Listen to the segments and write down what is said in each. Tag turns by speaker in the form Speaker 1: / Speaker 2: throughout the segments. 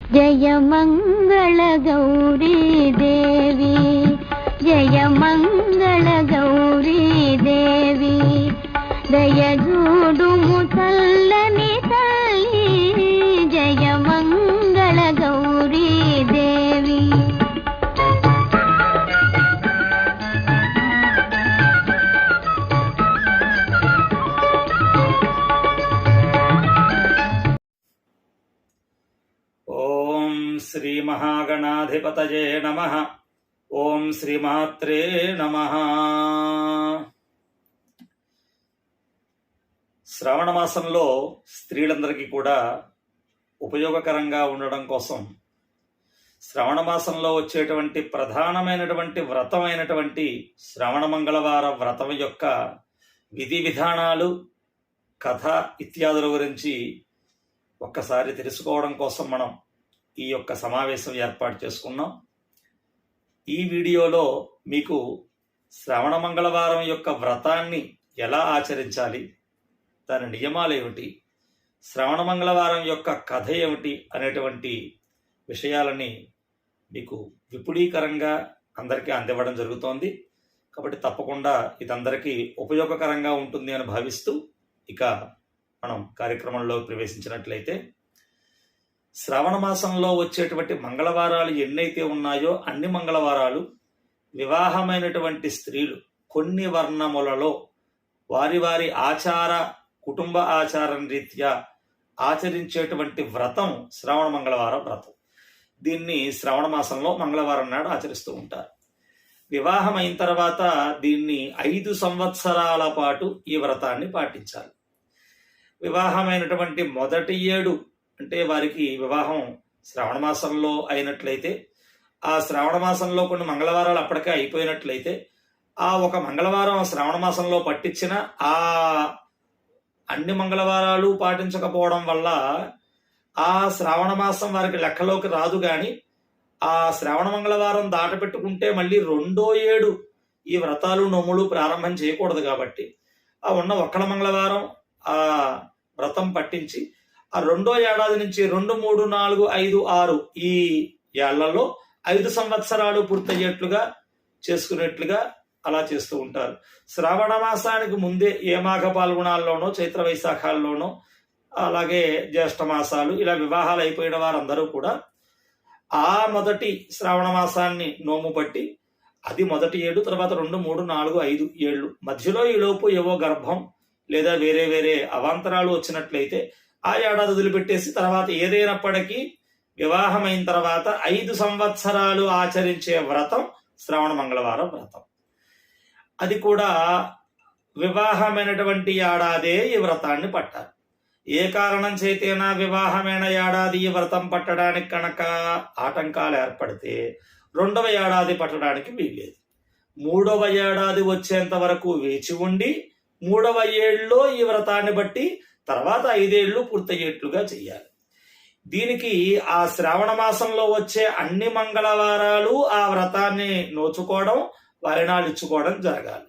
Speaker 1: जय मंगल गौरी देवी, जय मंगल गौरी देवी, दयजूडुमु तल्लनि तल्ली, जय मंगल गौरी देवी।
Speaker 2: ओम श्री महागणाधिपतये नमः। ओम श्रीमात्रे नमः। శ్రావణ మాసంలో స్త్రీలందరికీ కూడా ఉపయోగకరంగా ఉండడం కోసం శ్రావణ మాసంలో వచ్చేటువంటి ప్రధానమైనటువంటి వ్రతం అయినటువంటి శ్రావణ మంగళవార వ్రతం యొక్క విధి విధానాలు, కథ ఇత్యాదుల గురించి ఒక్కసారి తెలుసుకోవడం కోసం మనం ఈ యొక్క సమావేశం ఏర్పాటు చేసుకున్నాం. ఈ వీడియోలో మీకు శ్రావణ మంగళవారం యొక్క వ్రతాన్ని ఎలా ఆచరించాలి, దాని నియమాలు ఏమిటి, శ్రవణ మంగళవారం యొక్క కథ ఏమిటి అనేటువంటి విషయాలని మీకు విపులీకరంగా అందరికీ అందివ్వడం జరుగుతోంది. కాబట్టి తప్పకుండా ఇదందరికీ ఉపయోగకరంగా ఉంటుంది అని భావిస్తూ ఇక మనం కార్యక్రమంలో ప్రవేశించినట్లయితే, శ్రావణ మాసంలో వచ్చేటువంటి మంగళవారాలు ఎన్నైతే ఉన్నాయో అన్ని మంగళవారాలు వివాహమైనటువంటి స్త్రీలు కొన్ని వర్ణములలో వారి వారి ఆచార కుటుంబ ఆచారం రీత్యా ఆచరించేటువంటి వ్రతం శ్రావణ మంగళవారం వ్రతం. దీన్ని శ్రావణ మాసంలో మంగళవారం నాడు ఆచరిస్తూ ఉంటారు. వివాహం అయిన తర్వాత దీన్ని 5 సంవత్సరాల పాటు ఈ వ్రతాన్ని పాటించాలి. వివాహమైనటువంటి మొదటి ఏడు అంటే వారికి వివాహం శ్రావణ మాసంలో అయినట్లయితే, ఆ శ్రావణ మాసంలో కొన్ని మంగళవారాలు అప్పటికే అయిపోయినట్లయితే, ఆ ఒక మంగళవారం శ్రావణ మాసంలో పట్టించిన ఆ అన్ని మంగళవారాలు పాటించకపోవడం వల్ల ఆ శ్రావణ మాసం వారికి లెక్కలోకి రాదు. కానీ ఆ శ్రావణ మంగళవారం దాటపెట్టుకుంటే మళ్ళీ రెండో ఏడు ఈ వ్రతాలు నోములు ప్రారంభం చేయకూడదు. కాబట్టి ఆ ఉన్న ఒక్కల మంగళవారం ఆ వ్రతం పట్టించి ఆ రెండో ఏడాది నుంచి 2, 3, 4, 5, 6 ఈ ఏళ్లలో 5 సంవత్సరాలు పూర్తయ్యేట్లుగా చేసుకునేట్లుగా అలా చేస్తూ ఉంటారు. శ్రావణ మాసానికి ముందే ఏ మాఘ పాల్గొనాల్లోనో చైత్ర వైశాఖాల్లోనో అలాగే జ్యేష్ఠ మాసాలు ఇలా వివాహాలు అయిపోయిన వారందరూ కూడా ఆ మొదటి శ్రావణ మాసాన్ని నోము పట్టి అది మొదటి ఏడు, తర్వాత 2, 3, 4, 5 ఏళ్ళు మధ్యలో ఈ లోపు ఏవో గర్భం లేదా వేరే వేరే అవాంతరాలు వచ్చినట్లయితే ఆ ఏడాది వదిలిపెట్టేసి తర్వాత ఏదైనప్పటికీ వివాహమైన తర్వాత 5 సంవత్సరాలు ఆచరించే వ్రతం శ్రావణ మంగళవారం వ్రతం. అది కూడా వివాహమైనటువంటి ఏడాదే ఈ వ్రతాన్ని పట్టాలి. ఏ కారణం చేతేనా వివాహమైన ఏడాది ఈ వ్రతం పట్టడానికి కనుక ఆటంకాలు ఏర్పడితే 2వ ఏడాది పట్టడానికి వీల్లేదు. 3వ ఏడాది వచ్చేంత వరకు వేచి ఉండి 3వ ఏళ్ళలో ఈ వ్రతాన్ని బట్టి తర్వాత 5 ఏళ్ళు పూర్తయ్యేట్లుగా చేయాలి. దీనికి ఆ శ్రావణ మాసంలో వచ్చే అన్ని మంగళవారాలు ఆ వ్రతాన్ని నోచుకోవడం, వారినాలు ఇచ్చుకోవడం జరగాలి.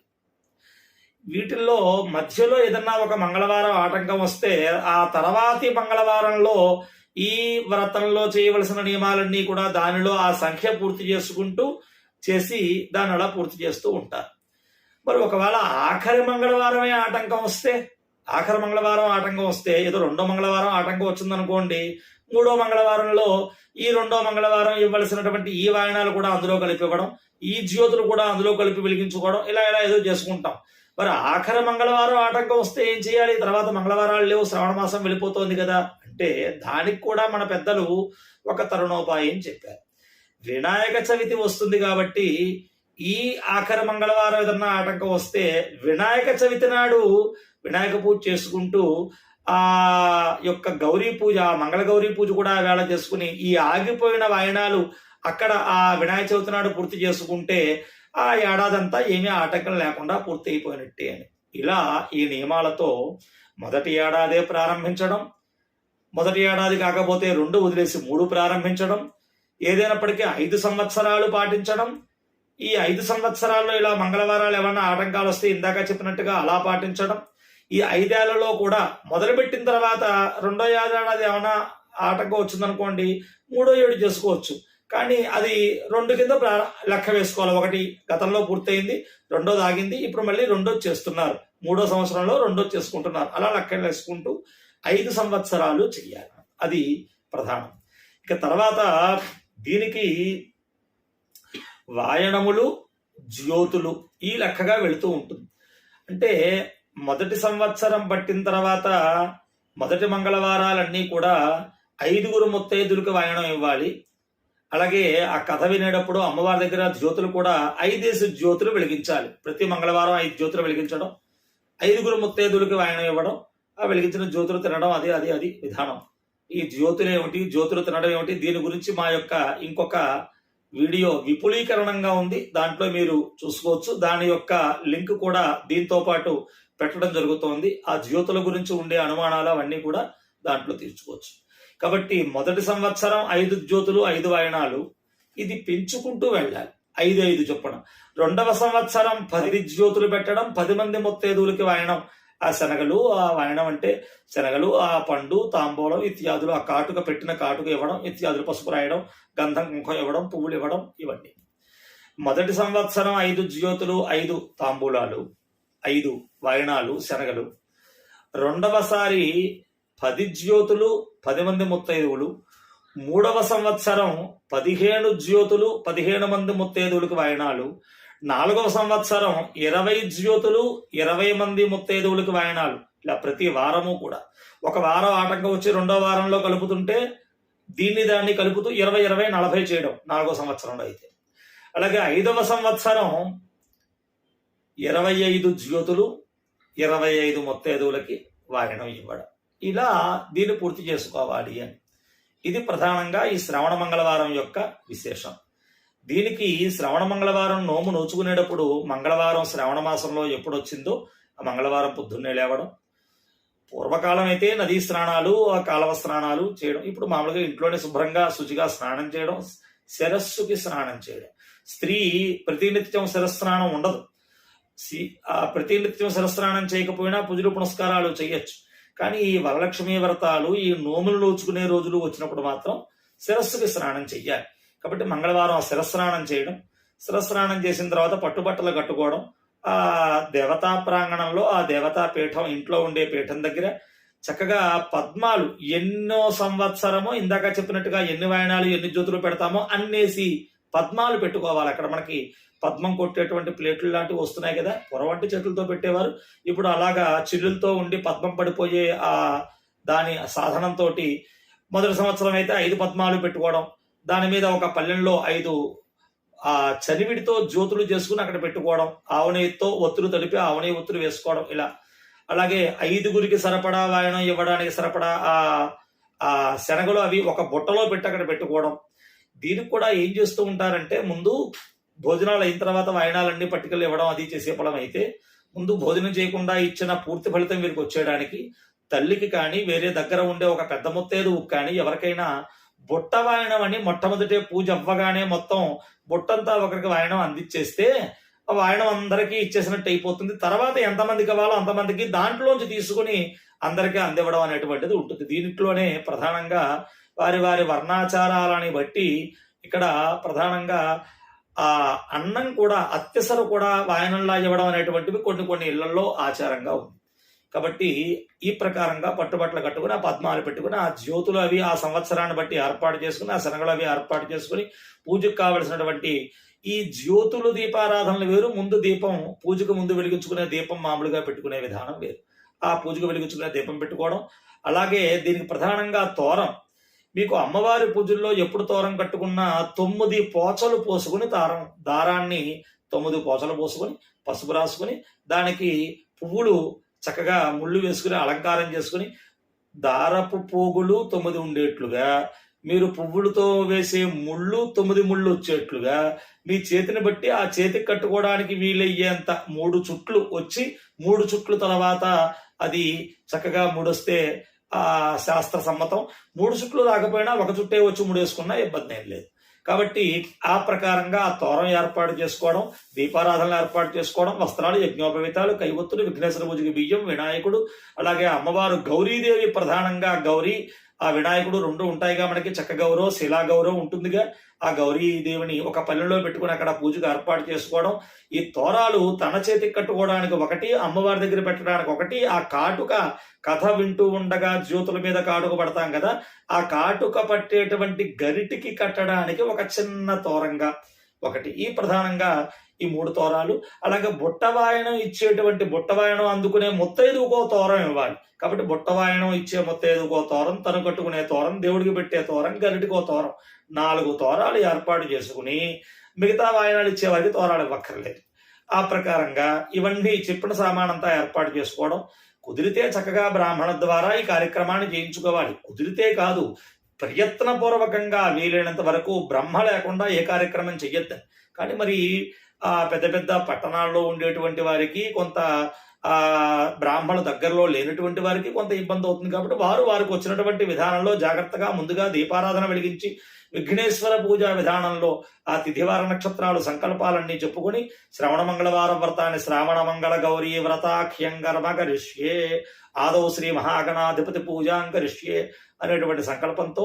Speaker 2: వీటిల్లో మధ్యలో ఏదన్నా ఒక మంగళవారం ఆటంకం వస్తే ఆ తర్వాతి మంగళవారంలో ఈ వ్రతంలో చేయవలసిన నియమాలన్నీ కూడా దానిలో ఆ సంఖ్య పూర్తి చేసుకుంటూ చేసి దాన్ని అలా పూర్తి చేస్తూ ఉంటారు. మరి ఒకవేళ ఆఖరి మంగళవారమే ఆటంకం వస్తే, ఆఖరి మంగళవారం ఆటంకం వస్తే ఏదో 2వ మంగళవారం ఆటంకం వచ్చిందనుకోండి, 3వ మంగళవారంలో ఈ 2వ మంగళవారం ఇవ్వాల్సినటువంటి ఈ వాయనాలు కూడా అందులో కలిపి ఇవ్వడం, ఈ జ్యోతులు కూడా అందులో కలిపి వెలిగించుకోవడం, ఇలా ఏదో చేసుకుంటాం. మరి ఆఖరి మంగళవారం ఆటంకం వస్తే ఏం చేయాలి? తర్వాత మంగళవారాలు లేవు, శ్రావణ మాసం వెళ్ళిపోతుంది కదా అంటే దానికి కూడా మన పెద్దలు ఒక తరుణోపాయం చెప్పారు. వినాయక చవితి వస్తుంది కాబట్టి ఈ ఆఖరి మంగళవారం ఏదన్నా ఆటంకం వస్తే వినాయక చవితి నాడు వినాయక పూజ చేసుకుంటూ ఆ యొక్క గౌరీ పూజ, మంగళ గౌరీ పూజ కూడా వేళ చేసుకుని ఈ ఆగిపోయిన వాయనాలు అక్కడ ఆ వినాయక చవితి నాడు పూర్తి చేసుకుంటే ఆ ఏడాదంతా ఏమీ ఆటంకం లేకుండా పూర్తి అయిపోయినట్టే అని. ఇలా ఈ నియమాలతో మొదటి ఏడాదే ప్రారంభించడం, మొదటి ఏడాది కాకపోతే 2 వదిలేసి 3 ప్రారంభించడం, ఏదైనప్పటికీ 5 సంవత్సరాలు పాటించడం. ఈ 5 సంవత్సరాల్లో ఇలా మంగళవారాలు ఏమన్నా ఆటంకాలు వస్తే ఇందాక చెప్పినట్టుగా అలా పాటించడం. ఈ 5 ఏళ్లలో కూడా మొదలుపెట్టిన తర్వాత రెండో ఏడాది ఏమైనా ఆటంకం వచ్చిందనుకోండి, మూడో ఏడు చేసుకోవచ్చు. కానీ అది 2 కింద లెక్క వేసుకోవాలి. ఒకటి గతంలో పూర్తయింది, రెండోది ఆగింది, ఇప్పుడు మళ్ళీ రెండోది చేస్తున్నారు, 3వ సంవత్సరంలో రెండోది చేసుకుంటున్నారు. అలా లెక్క వేసుకుంటూ 5 సంవత్సరాలు చెయ్యాలి. అది ప్రధానం. ఇక తర్వాత దీనికి వాయనములు, జ్యోతులు ఈ లెక్కగా వెళుతూ ఉంటుంది. అంటే మొదటి సంవత్సరం పట్టిన తర్వాత మొదటి మంగళవారాలన్నీ కూడా 5గురు ముత్తైదులకు వాయనం ఇవ్వాలి. అలాగే ఆ కథ వినేటప్పుడు అమ్మవారి దగ్గర జ్యోతులు కూడా 5 జ్యోతులు వెలిగించాలి. ప్రతి మంగళవారం 5 జ్యోతులు వెలిగించడం, 5గురు ముత్తైదులకు వాయనం ఇవ్వడం, ఆ వెలిగించిన జ్యోతులు తినడం, అది విధానం. ఈ జ్యోతులు ఏమిటి, జ్యోతులు తినడం ఏమిటి, దీని గురించి మా యొక్క ఇంకొక వీడియో విపులీకరణంగా ఉంది, దాంట్లో మీరు చూసుకోవచ్చు. దాని యొక్క లింక్ కూడా దీంతో పాటు పెట్టడం జరుగుతోంది. ఆ జ్యోతుల గురించి ఉండే అనుమానాలు అవన్నీ కూడా దాంట్లో తీర్చుకోవచ్చు. కాబట్టి మొదటి సంవత్సరం 5 జ్యోతులు 5 వాయనాలు, ఇది పెంచుకుంటూ వెళ్ళాలి 5 చొప్పున. 2వ సంవత్సరం 10 జ్యోతులు పెట్టడం, 10 మంది ముత్తైదువులకి వాయనం. ఆ శనగలు, ఆ వాయనం అంటే శనగలు, ఆ పండు, తాంబూలం ఇత్యాదులు, ఆ కాటుక పెట్టిన కాటుక ఇవ్వడం ఇత్యాదులు, పసుపు రాయడం, గంధం కుంకుమ ఇవ్వడం, పువ్వులు ఇవ్వడం, ఇవన్నీ. మొదటి సంవత్సరం 5 జ్యోతులు 5 తాంబూలాలు, 5 వాయనాలు, శనగలు. 2వసారి 10 జ్యోతులు 10 మంది ముత్తైదువులు. 3వ సంవత్సరం 15 జ్యోతులు 15 మంది ముత్తైదువులకు వాయనాలు. 4వ సంవత్సరం 20 జ్యోతులు 20 మంది ముత్తైదువులకు వాయనాలు. ఇలా ప్రతి వారము కూడా ఒక వారం ఆటంకం వచ్చి 2వ వారంలో కలుపుతుంటే దాన్ని కలుపుతూ 20, 20, 40 చేయడం 4వ సంవత్సరంలో అయితే. అలాగే 5వ సంవత్సరం 25 జ్యోతులు 25 ముత్తైదువులకి వాయనం ఇవ్వడం. ఇలా దీన్ని పూర్తి చేసుకోవాలి అని. ఇది ప్రధానంగా ఈ శ్రవణ మంగళవారం యొక్క విశేషం. దీనికి శ్రవణ మంగళవారం నోము నోచుకునేటప్పుడు మంగళవారం శ్రావణ మాసంలో ఎప్పుడు వచ్చిందో ఆ మంగళవారం పొద్దున్నే లేవడం. పూర్వకాలం అయితే నదీ స్నానాలు, కాలవ స్నానాలు చేయడం. ఇప్పుడు మామూలుగా ఇంట్లోనే శుభ్రంగా శుచిగా స్నానం చేయడం, శిరస్సుకి స్నానం చేయడం. స్త్రీ ప్రతినిత్యం శిరస్నానం ఉండదు. ప్రతినిత్యం శిరస్నానం చేయకపోయినా పూజలు పునస్కారాలు చేయొచ్చు. కానీ ఈ వరలక్ష్మి వ్రతాలు, ఈ నోములు నోచుకునే రోజులు వచ్చినప్పుడు మాత్రం శిరస్సుకి స్నానం చెయ్యాలి. కాబట్టి మంగళవారం శిరస్నానం చేయడం, శిరస్నానం చేసిన తర్వాత పట్టుబట్టలు కట్టుకోవడం, ఆ దేవతా ప్రాంగణంలో, ఆ దేవతా పీఠం, ఇంట్లో ఉండే పీఠం దగ్గర చక్కగా పద్మాలు, ఎన్నో సంవత్సరమో ఇందాక చెప్పినట్టుగా ఎన్ని వాయనాలు ఎన్ని జ్యోతులు పెడతామో అన్నేసి పద్మాలు పెట్టుకోవాలి. అక్కడ మనకి పద్మం కొట్టేటువంటి ప్లేట్లు లాంటివి వస్తున్నాయి కదా, పొరవంటి చెట్లతో పెట్టేవారు. ఇప్పుడు అలాగా చిల్లులతో ఉండి పద్మం పడిపోయే ఆ దాని సాధనంతో మొదటి సంవత్సరం అయితే 5 పద్మాలు పెట్టుకోవడం, దాని మీద ఒక పల్లెంలో 5 చనివిడితో జ్యోతులు చేసుకుని అక్కడ పెట్టుకోవడం, ఆవునేయితో ఒత్తులు తడిపి ఆవునేయి ఒత్తులు వేసుకోవడం. ఇలా అలాగే 5గురికి సరిపడా వాయనం ఇవ్వడానికి సరిపడా ఆ శనగలు అవి ఒక బుట్టలో పెట్టి అక్కడ పెట్టుకోవడం. దీనికి కూడా ఏం చేస్తూ ఉంటారంటే, ముందు భోజనాలు అయిన తర్వాత వాయనాలన్నీ పట్టికలు ఇవ్వడం అది చేసేపడం అయితే, ముందు భోజనం చేయకుండా ఇచ్చిన పూర్తి ఫలితం వీరికి వచ్చేయడానికి తల్లికి కానీ వేరే దగ్గర ఉండే ఒక పెద్ద ముత్తైదువుకు కానీ ఎవరికైనా బుట్ట వాయనం అని మొట్టమొదటి పూజ అవ్వగానే మొత్తం బుట్టంతా ఒకరికి వాయనం అందించేస్తే ఆ వాయనం అందరికీ ఇచ్చేసినట్టు అయిపోతుంది. తర్వాత ఎంతమంది కావాలో అంతమందికి దాంట్లోంచి తీసుకుని అందరికీ అందివ్వడం అనేటువంటిది ఉంటుంది. దీంట్లోనే ప్రధానంగా వారి వారి వర్ణాచారాలని బట్టి ఇక్కడ ప్రధానంగా ఆ అన్నం కూడా, అత్యసరు కూడా వాయనంలా ఇవ్వడం అనేటువంటివి కొన్ని ఇళ్లలో ఆచారంగా ఉంది. కాబట్టి ఈ ప్రకారంగా పట్టుబట్టలు కట్టుకుని ఆ పద్మాలు పెట్టుకుని ఆ జ్యోతులు అవి ఆ సంవత్సరాన్ని బట్టి ఏర్పాటు చేసుకుని, ఆ శనగలు అవి ఏర్పాటు చేసుకుని పూజకు కావలసినటువంటి ఈ జ్యోతులు దీపారాధనలు వేరు. ముందు దీపం, పూజకు ముందు వెలిగించుకునే దీపం మామూలుగా పెట్టుకునే విధానం వేరు. ఆ పూజకు వెలిగించుకునే దీపం పెట్టుకోవడం. అలాగే దీనికి ప్రధానంగా తోరం, మీకు అమ్మవారి పూజల్లో ఎప్పుడు తోరం కట్టుకున్నా 9 పోచలు పోసుకుని దారాన్ని 9 పోచలు పోసుకొని పసుపు రాసుకుని దానికి పువ్వులు చక్కగా ముళ్ళు వేసుకుని అలంకారం చేసుకుని, దారపు పోగులు 9 ఉండేట్లుగా, మీరు పువ్వులతో వేసే ముళ్ళు 9 ముళ్ళు వచ్చేట్లుగా, మీ చేతిని బట్టి ఆ చేతికి కట్టుకోవడానికి వీలయ్యేంత 3 చుట్లు వచ్చి, 3 చుట్లు తర్వాత అది చక్కగా ముడొస్తే ఆ శాస్త్ర సమ్మతం. 3 చుట్లు రాకపోయినా 1 చుట్టే వచ్చి ముడేసుకున్నా ఇబ్బంది ఏం లేదు. కాబట్టి ఆ ప్రకారంగా ఆ తోరం ఏర్పాటు చేసుకోవడం, దీపారాధనలు ఏర్పాటు చేసుకోవడం, వస్త్రాలు, యజ్ఞోపవీతాలు, కైవత్తులు, విఘ్నేశ్వర పూజకి బియ్యం, వినాయకుడు, అలాగే అమ్మవారు గౌరీదేవి, ప్రధానంగా గౌరీ ఆ వినాయకుడు రెండు ఉంటాయిగా మనకి, చెక్క గౌరవం శిలా గౌరవం ఉంటుందిగా. ఆ గౌరీ దేవిని ఒక పల్లెలో పెట్టుకుని అక్కడ పూజకు ఏర్పాటు చేసుకోవడం. ఈ తోరాలు తన చేతికి కట్టుకోవడానికి ఒకటి, అమ్మవారి దగ్గర పెట్టడానికి ఒకటి, ఆ కాటుక కథ వింటూ ఉండగా జ్యోతుల మీద కాటుక పడతాం కదా, ఆ కాటుక పట్టేటువంటి గరిటికి కట్టడానికి ఒక చిన్న తోరంగా ఒకటి. ఈ ప్రధానంగా ఈ 3 తోరాలు. అలాగే బుట్టవాయనం ఇచ్చేటువంటి బుట్టవాయనం అందుకునే ముత్తైదుకో తోరం ఇవ్వాలి. కాబట్టి బుట్టవాయనం ఇచ్చే ముత్తైదుకో తోరం, తను కట్టుకునే తోరం, దేవుడికి పెట్టే తోరం, గరిటికో తోరం, 4 తోరాలు ఏర్పాటు చేసుకుని మిగతా వాయనాలు ఇచ్చే వారికి తోరాలు ఇవ్వక్కర్లేదు. ఆ ప్రకారంగా ఇవన్నీ చెప్పిన సామానంతా ఏర్పాటు చేసుకోవడం. కుదిరితే చక్కగా బ్రాహ్మణ ద్వారా ఈ కార్యక్రమాన్ని చేయించుకోవాలి. కుదిరితే కాదు, ప్రయత్నపూర్వకంగా వీలైనంత వరకు బ్రహ్మ లేకుండా ఏ కార్యక్రమం చెయ్యొద్దని. కానీ మరి పెద్ద పెద్ద పట్టణాల్లో ఉండేటువంటి వారికి కొంత బ్రాహ్మణుల దగ్గరలో లేనటువంటి వారికి కొంత ఇబ్బంది అవుతుంది. కాబట్టి వారికి వచ్చినటువంటి విధానంలో జాగ్రత్తగా ముందుగా దీపారాధన వెలిగించి విఘ్నేశ్వర పూజా విధానంలో ఆ తిథివార నక్షత్రాలు సంకల్పాలన్నీ చెప్పుకొని శ్రవణ మంగళవారం వ్రతాన్ని శ్రావణ మంగళ గౌరీ వ్రతాఖ్యంగర్మకరిష్యే ఆదౌ శ్రీ మహాగణాధిపతి పూజాంకరిష్యే అనేటువంటి సంకల్పంతో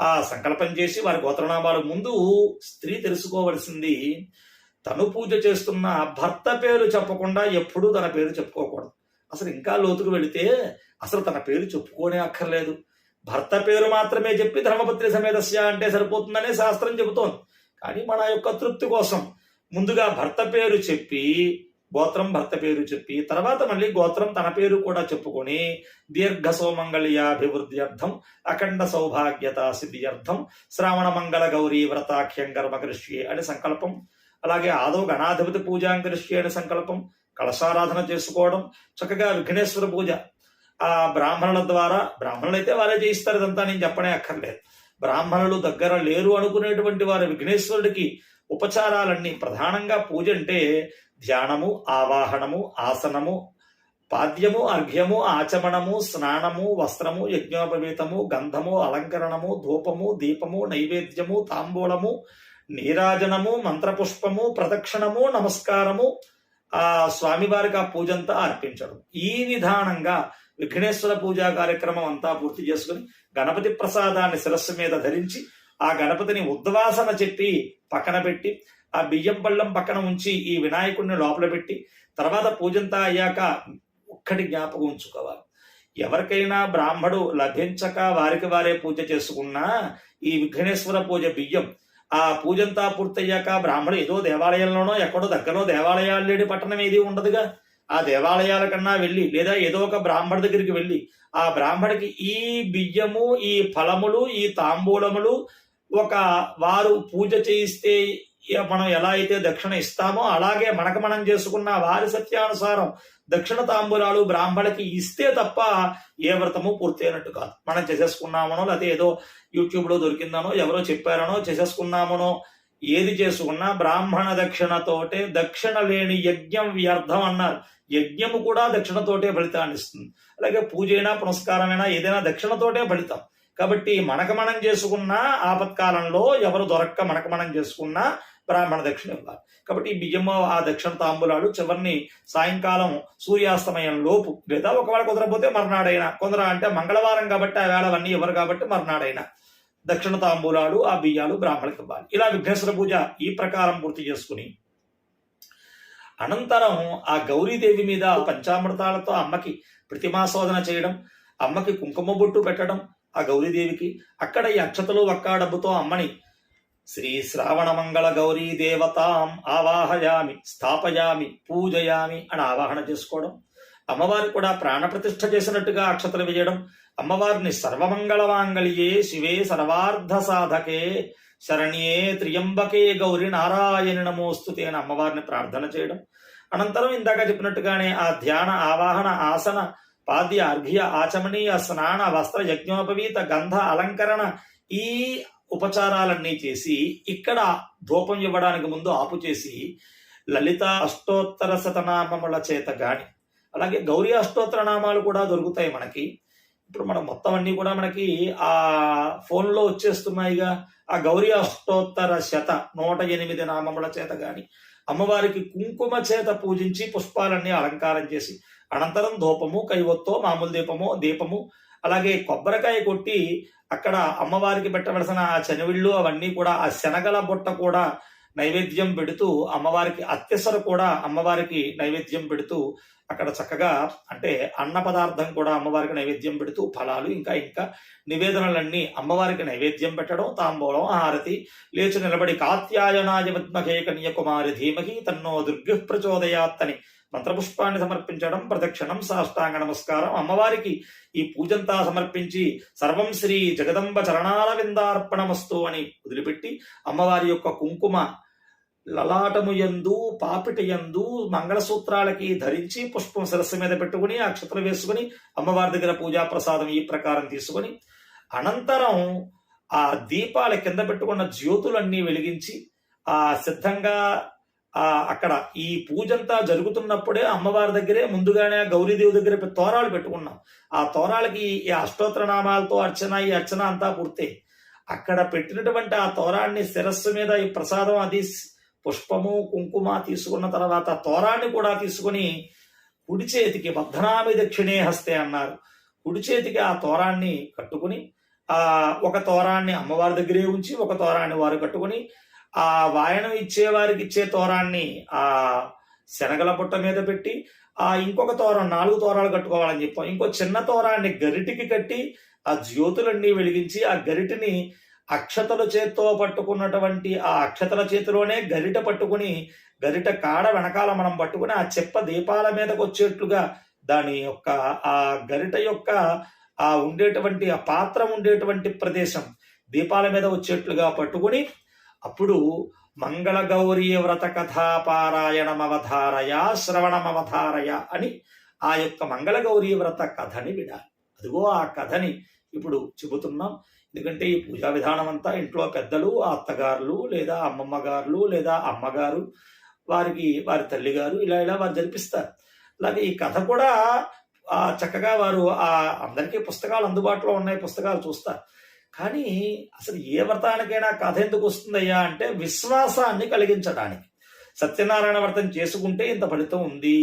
Speaker 2: ఆ సంకల్పం చేసి వారి గోత్రనామాలు. ముందు స్త్రీ తెలుసుకోవలసింది, తను పూజ చేస్తున్న భర్త పేరు చెప్పకుండా ఎప్పుడూ తన పేరు చెప్పుకోకూడదు. అసలు ఇంకా లోతుకు వెళితే అసలు తన పేరు చెప్పుకోనే అక్కర్లేదు. భర్త పేరు మాత్రమే చెప్పి ధర్మపత్ని సమేతస్య అంటే సరిపోతుందనే శాస్త్రం చెబుతోంది. కానీ మన యొక్క తృప్తి కోసం ముందుగా భర్త పేరు చెప్పి, గోత్రం భర్త పేరు చెప్పి, తర్వాత మళ్ళీ గోత్రం తన పేరు కూడా చెప్పుకొని దీర్ఘ సౌమంగళ్యాభివృద్ధ్యర్థం అఖండ సౌభాగ్యత సిద్ధ్యర్థం శ్రావణ మంగళ గౌరీ వ్రతాఖ్యంగర్మకరిష్యే అని సంకల్పం. అలాగే ఆదౌ గణాధిపతి పూజాంకరిష్యే అని సంకల్పం. కలశారాధన చేసుకోవడం. చక్కగా విఘ్నేశ్వర పూజ ఆ బ్రాహ్మణుల ద్వారా, బ్రాహ్మణులు అయితే వారే చేయిస్తారు, ఇదంతా నేను చెప్పనే అక్కర్లేదు. బ్రాహ్మణులు దగ్గర లేరు అనుకునేటువంటి వారు విఘ్నేశ్వరుడికి ఉపచారాలన్నీ, ప్రధానంగా పూజ అంటే ధ్యానము, ఆవాహనము, ఆసనము, పాద్యము, అర్ఘ్యము, ఆచమనము, స్నానము, వస్త్రము, యజ్ఞోపవీతము, గంధము, అలంకరణము, ధూపము, దీపము, నైవేద్యము, తాంబూలము, నీరాజనము, మంత్రపుష్పము, ప్రదక్షిణము, నమస్కారము, ఆ స్వామివారికి ఆ పూజంతా అర్పించడం. ఈ విధానంగా విఘ్నేశ్వర పూజా కార్యక్రమం అంతా పూర్తి చేసుకుని గణపతి ప్రసాదాన్ని శిరస్సు మీద ధరించి ఆ గణపతిని ఉద్వాసన చెప్పి పక్కన పెట్టి ఆ బియ్యం పళ్ళం పక్కన ఉంచి ఈ వినాయకుడిని లోపల పెట్టి తర్వాత పూజంతా అయ్యాక ఒక్కటి జ్ఞాపకం ఉంచుకోవాలి. ఎవరికైనా బ్రాహ్మడు లభించక వారికి వారే పూజ చేసుకున్నా ఈ విఘ్నేశ్వర పూజ బియ్యం ఆ పూజంతా పూర్తయ్యాక బ్రాహ్మడు ఏదో దేవాలయంలోనో ఎక్కడో దగ్గరలో దేవాలయాలు లేని పట్టణం ఏది ఉండదుగా, ఆ దేవాలయాల కన్నా వెళ్ళి లేదా ఏదో ఒక బ్రాహ్మణ దగ్గరికి వెళ్ళి ఆ బ్రాహ్మడికి ఈ బియ్యము, ఈ ఫలములు, ఈ తాంబూలములు వారు పూజ చేయిస్తే మనం ఎలా అయితే దక్షిణ ఇస్తామో అలాగే మనం చేసుకున్న వారి సత్యానుసారం దక్షిణ తాంబూలాలు బ్రాహ్మణికి ఇస్తే తప్ప ఏ వ్రతము పూర్తయినట్టు కాదు. మనం చేసేసుకున్నామనో లేకపోతే ఏదో యూట్యూబ్లో దొరికిందనో ఎవరో చెప్పారనో చేసేసుకున్నామనో ఏది చేసుకున్నా బ్రాహ్మణ దక్షిణతోటే, దక్షిణ లేని యజ్ఞం వ్యర్థం అన్నారు. యజ్ఞము కూడా దక్షిణతోటే ఫలితాన్ని ఇస్తుంది. అలాగే పూజైనా పునస్కారమైనా ఏదైనా దక్షిణతోటే ఫలితం. కాబట్టి మనం చేసుకున్నా ఆపత్కాలంలో ఎవరు దొరక్క మనం చేసుకున్నా బ్రాహ్మణ దక్షిణ ఇవ్వాలి. కాబట్టి ఈ బియ్యము ఆ దక్షిణ తాంబూలాలు చివరిని సాయంకాలం సూర్యాస్తమయం లోపు లేదా ఒకవేళ కుదరపోతే మర్నాడైనా, కొందరు అంటే మంగళవారం కాబట్టి ఆ వేళ అవన్నీ ఇవ్వరు కాబట్టి మర్నాడైనా దక్షిణ తాంబూలాలు ఆ బియ్యాలు బ్రాహ్మణులకు ఇవ్వాలి. ఇలా విఘ్నేశ్వర పూజ ఈ ప్రకారం పూర్తి చేసుకుని అనంతరం ఆ గౌరీదేవి మీద పంచామృతాలతో అమ్మకి ప్రతిమాశోధన చేయడం, అమ్మకి కుంకుమ బొట్టు పెట్టడం, ఆ గౌరీదేవికి అక్కడ ఈ అక్షతలు వక్కాడబ్బుతో అమ్మని శ్రీ శ్రావణ మంగళ గౌరీ దేవతాం ఆవాహయామి స్థాపయామి పూజయామి అని ఆవాహన చేసుకోవడం, అమ్మవారికి కూడా ప్రాణప్రతిష్ఠ చేసినట్టుగా అక్షతలు వేయడం, అమ్మవారిని సర్వమంగళ మాంగళ్యే శివే సర్వార్థ సాధకే శరణ్యే త్రియంబకే గౌరి నారాయణ నమోస్తుతే అని అమ్మవారిని ప్రార్థన చేయడం. అనంతరం ఇందాక చెప్పినట్టుగానే ఆ ధ్యాన, ఆవాహన, ఆసన, పాద్య, అర్ఘ్య, ఆచమనీయ, స్నాన, వస్త్ర, యజ్ఞోపవీత, గంధ, అలంకరణ ఈ ఉపచారాలన్నీ చేసి ఇక్కడ ధూపం ఇవ్వడానికి ముందు ఆపు చేసి లలిత అష్టోత్తర శతనామముల చేత గాని, అలాగే గౌరీ అష్టోత్తర నామాలు కూడా దొరుకుతాయి మనకి. ఇప్పుడు మనం మొత్తం అన్ని కూడా మనకి ఆ ఫోన్లో వచ్చేస్తున్నాయిగా. ఆ గౌరీ అష్టోత్తర 108 నామముల చేత గాని అమ్మవారికి కుంకుమ చేత పూజించి పుష్పాలన్నీ అలంకారం చేసి అనంతరం ధూపము, కైవొత్తో, మామూలు దీపము, అలాగే కొబ్బరికాయ కొట్టి అక్కడ అమ్మవారికి పెట్టవలసిన ఆ శనవిళ్ళు అవన్నీ కూడా, ఆ శనగల బుట్ట కూడా నైవేద్యం పెడుతూ, అమ్మవారికి అత్యసర కూడా అమ్మవారికి నైవేద్యం పెడుతూ, అక్కడ చక్కగా అంటే అన్న పదార్థం కూడా అమ్మవారికి నైవేద్యం పెడుతూ, ఫలాలు ఇంకా ఇంకా నివేదనలన్నీ అమ్మవారికి నైవేద్యం పెట్టడం, తాంబూలం, హారతి, లేచి నిలబడి కాత్యాయనాయ విద్మహే కన్యకుమారి ధీమహి తన్నో దుర్గః ప్రచోదయాత్ అని మంత్రపుష్పాన్ని సమర్పించడం, ప్రదక్షిణం, సాష్టాంగ నమస్కారం, అమ్మవారికి ఈ పూజంతా సమర్పించి సర్వం శ్రీ జగదంబ చరణాల విందార్పణమస్తు అని వదిలిపెట్టి అమ్మవారి యొక్క కుంకుమ లలాటము యందు పాపిట యందు మంగళసూత్రాలకి ధరించి పుష్పం శిరస్సు మీద పెట్టుకుని అక్షతలు వేసుకుని అమ్మవారి దగ్గర పూజా ప్రసాదం ఈ ప్రకారం తీసుకుని అనంతరం ఆ దీపాల కింద పెట్టుకున్న జ్యోతులన్నీ వెలిగించి ఆ సిద్ధంగా అక్కడ ఈ పూజంతా జరుగుతున్నప్పుడే అమ్మవారి దగ్గరే ముందుగానే గౌరీదేవి దగ్గర తోరాలు పెట్టుకున్నాం. ఆ తోరాలకి ఈ అష్టోత్తర నామాలతో ఈ అర్చన అంతా పూర్తి. అక్కడ పెట్టినటువంటి ఆ తోరాన్ని శిరస్సు మీద ఈ ప్రసాదం అది పుష్పము కుంకుమ తీసుకున్న తర్వాత తోరాన్ని కూడా తీసుకుని కుడి చేతికి బద్ధనామి దక్షిణే హస్తే అన్నారు. కుడి చేతికి ఆ తోరాన్ని కట్టుకుని ఒక తోరాన్ని అమ్మవారి దగ్గరే ఉంచి ఒక తోరాన్ని వారు కట్టుకుని ఆ వాయనం ఇచ్చేవారికి ఇచ్చే తోరాన్ని ఆ శనగల పుట్ట మీద పెట్టి ఇంకొక తోరం 4 తోరాలు కట్టుకోవాలని చెప్పాం. ఇంకో చిన్న తోరాన్ని గరిటికి కట్టి ఆ జ్యోతులన్నీ వెలిగించి ఆ గరిటిని అక్షతల చేత్తో పట్టుకున్నటువంటి ఆ అక్షతల చేతిలోనే గరిట పట్టుకుని గరిట కాడ వెనకాల మనం పట్టుకుని ఆ చెప్ప దీపాల మీదకి వచ్చేట్లుగా దాని యొక్క ఆ గరిట యొక్క ఆ ఉండేటువంటి ఆ పాత్ర ఉండేటువంటి ప్రదేశం దీపాల మీద వచ్చేట్లుగా పట్టుకుని అప్పుడు మంగళ గౌరీ వ్రత కథాపారాయణమవధారయ శ్రవణమవధారయ అని ఆ యొక్క మంగళ గౌరీ వ్రత కథని వినాలి. అదిగో ఆ కథని ఇప్పుడు చెబుతున్నాం. ఎందుకంటే ఈ పూజా విధానం అంతా ఇంట్లో పెద్దలు, అత్తగారులు లేదా అమ్మమ్మ గారులు లేదా అమ్మగారు వారి తల్లిగారు ఇలా వారు జరిపిస్తారు. అలాగే ఈ కథ కూడా చక్కగా వారు అందరికీ పుస్తకాలు అందుబాటులో ఉన్నాయి, పుస్తకాలు చూస్తారు. కానీ అసలు ఏ వ్రతానికైనా కథ ఎందుకు వస్తుందయ్యా అంటే విశ్వాసాన్ని కలిగించడానికి. సత్యనారాయణ వ్రతం చేసుకుంటే ఇంత ఫలితం ఉంది,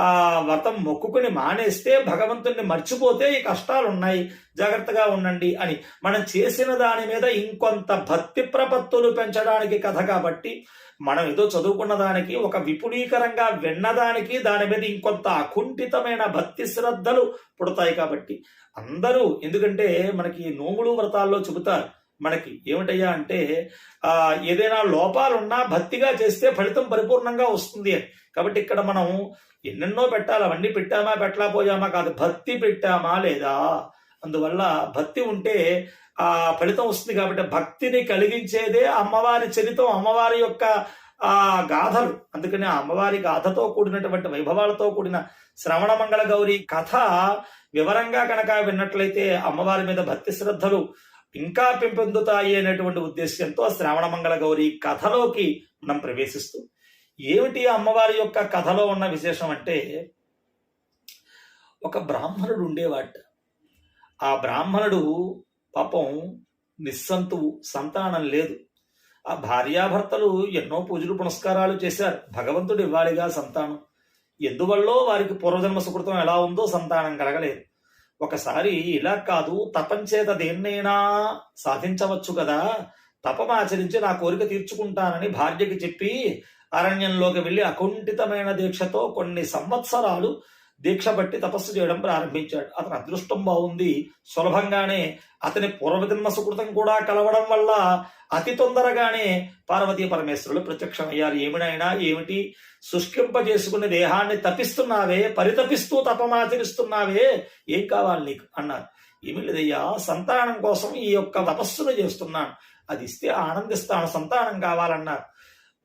Speaker 2: ఆ వ్రతం మొక్కుకుని మానేస్తే భగవంతుణ్ణి మర్చిపోతే ఈ కష్టాలు ఉన్నాయి, జాగ్రత్తగా ఉండండి అని మనం చేసిన దాని మీద ఇంకొంత భక్తి ప్రపత్తులు పెంచడానికి కథ. కాబట్టి మనం ఏదో చదువుకున్న దానికి ఒక విపులీకరంగా విన్నదానికి దాని మీద ఇంకొంత అకుంఠితమైన భక్తి శ్రద్ధలు పుడతాయి. కాబట్టి అందరూ, ఎందుకంటే మనకి నోములు వ్రతాల్లో చెబుతారు మనకి ఏమిటయ్యా అంటే ఏదైనా లోపాలున్నా భక్తిగా చేస్తే ఫలితం పరిపూర్ణంగా వస్తుంది అని. కాబట్టి ఇక్కడ మనం ఎన్నెన్నో పెట్టాలి, అవన్నీ పెట్టామా పెట్టలేకపోయామా కాదు, భక్తి పెట్టామా లేదా. అందువల్ల భక్తి ఉంటే ఆ ఫలితం వస్తుంది. కాబట్టి భక్తిని కలిగించేదే అమ్మవారి చరితం, అమ్మవారి యొక్క గాథలు. అందుకని అమ్మవారి గాథతో కూడినటువంటి వైభవాలతో కూడిన శ్రవణ మంగళ గౌరీ కథ వివరంగా కనుక విన్నట్లయితే అమ్మవారి మీద భక్తి శ్రద్ధలు ఇంకా పెంపొందుతాయి అనేటువంటి ఉద్దేశ్యంతో శ్రావణ మంగళ గౌరీ కథలోకి మనం ప్రవేశిస్తూ, ఏమిటి అమ్మవారి యొక్క కథలో ఉన్న విశేషం అంటే, ఒక బ్రాహ్మణుడు ఉండేవాడు. ఆ బ్రాహ్మణుడు పాపం నిస్సంతువు, సంతానం లేదు. ఆ భార్యాభర్తలు ఎన్నో పూజలు పునస్కారాలు చేశారు, భగవంతుడు ఇవ్వాలిగా సంతానం. ఎందువల్లో వారికి పూర్వజన్మ సుకృతం ఎలా ఉందో సంతానం కలగలేదు. ఒకసారి ఇలా కాదు, తపంచేత దేన్నైనా సాధించవచ్చు కదా, తపమాచరించి నా కోరిక తీర్చుకుంటానని భార్యకి చెప్పి అరణ్యంలోకి వెళ్ళి అకుంఠితమైన దీక్షతో కొన్ని సంవత్సరాలు దీక్ష బట్టి తపస్సు చేయడం ప్రారంభించాడు. అతని అదృష్టం బాగుంది, సులభంగానే అతని పూర్వజన్మ సుకృతం కూడా కలవడం వల్ల అతి తొందరగానే పార్వతీ పరమేశ్వరులు ప్రత్యక్షమయ్యారు. ఏమినైనా ఏమిటి, శుష్కింపజేసుకునే దేహాన్ని తపిస్తున్నావే, పరితపిస్తూ తపమాచరిస్తున్నావే, ఏం కావాలి నీకు అన్నారు. ఏమీ లేదయ్యా, సంతానం కోసం ఈ యొక్క తపస్సును చేస్తున్నాను, అది ఇస్తే ఆనందిస్తాను, సంతానం కావాలన్నారు.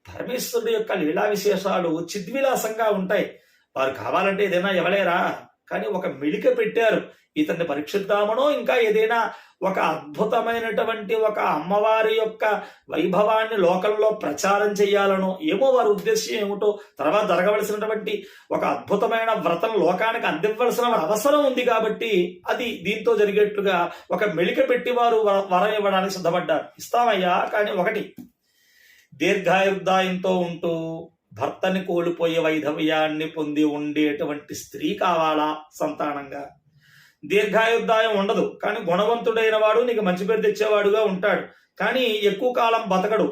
Speaker 2: పరమేశ్వరుడు యొక్క లీలా విశేషాలు చిద్విలాసంగా ఉంటాయి. వారు కావాలంటే ఏదైనా ఇవ్వలేరా, కానీ ఒక మెలిక పెట్టారు. ఇతన్ని పరీక్షిద్దామనో ఇంకా ఏదైనా ఒక అద్భుతమైనటువంటి ఒక అమ్మవారి యొక్క వైభవాన్ని లోకంలో ప్రచారం చేయాలనో, ఏమో వారి ఉద్దేశం ఏమిటో, తర్వాత జరగవలసినటువంటి ఒక అద్భుతమైన వ్రతం లోకానికి అందివ్వవలసిన అవసరం ఉంది. కాబట్టి అది దీంతో జరిగేట్లుగా ఒక మెలిక పెట్టి వారు వరం ఇవ్వడానికి సిద్ధపడ్డారు. ఇస్తామయ్యా, కానీ ఒకటి, దీర్ఘాయుర్దాయంతో ఉంటూ భర్తని కోల్పోయే వైధవ్యాన్ని పొంది ఉండేటువంటి స్త్రీ కావాలా సంతానంగా. దీర్ఘాయుర్దాయం ఉండదు, కానీ గుణవంతుడైన వాడు నీకు మంచి పేరు తెచ్చేవాడుగా ఉంటాడు. కానీ ఎక్కువ కాలం బతకడు,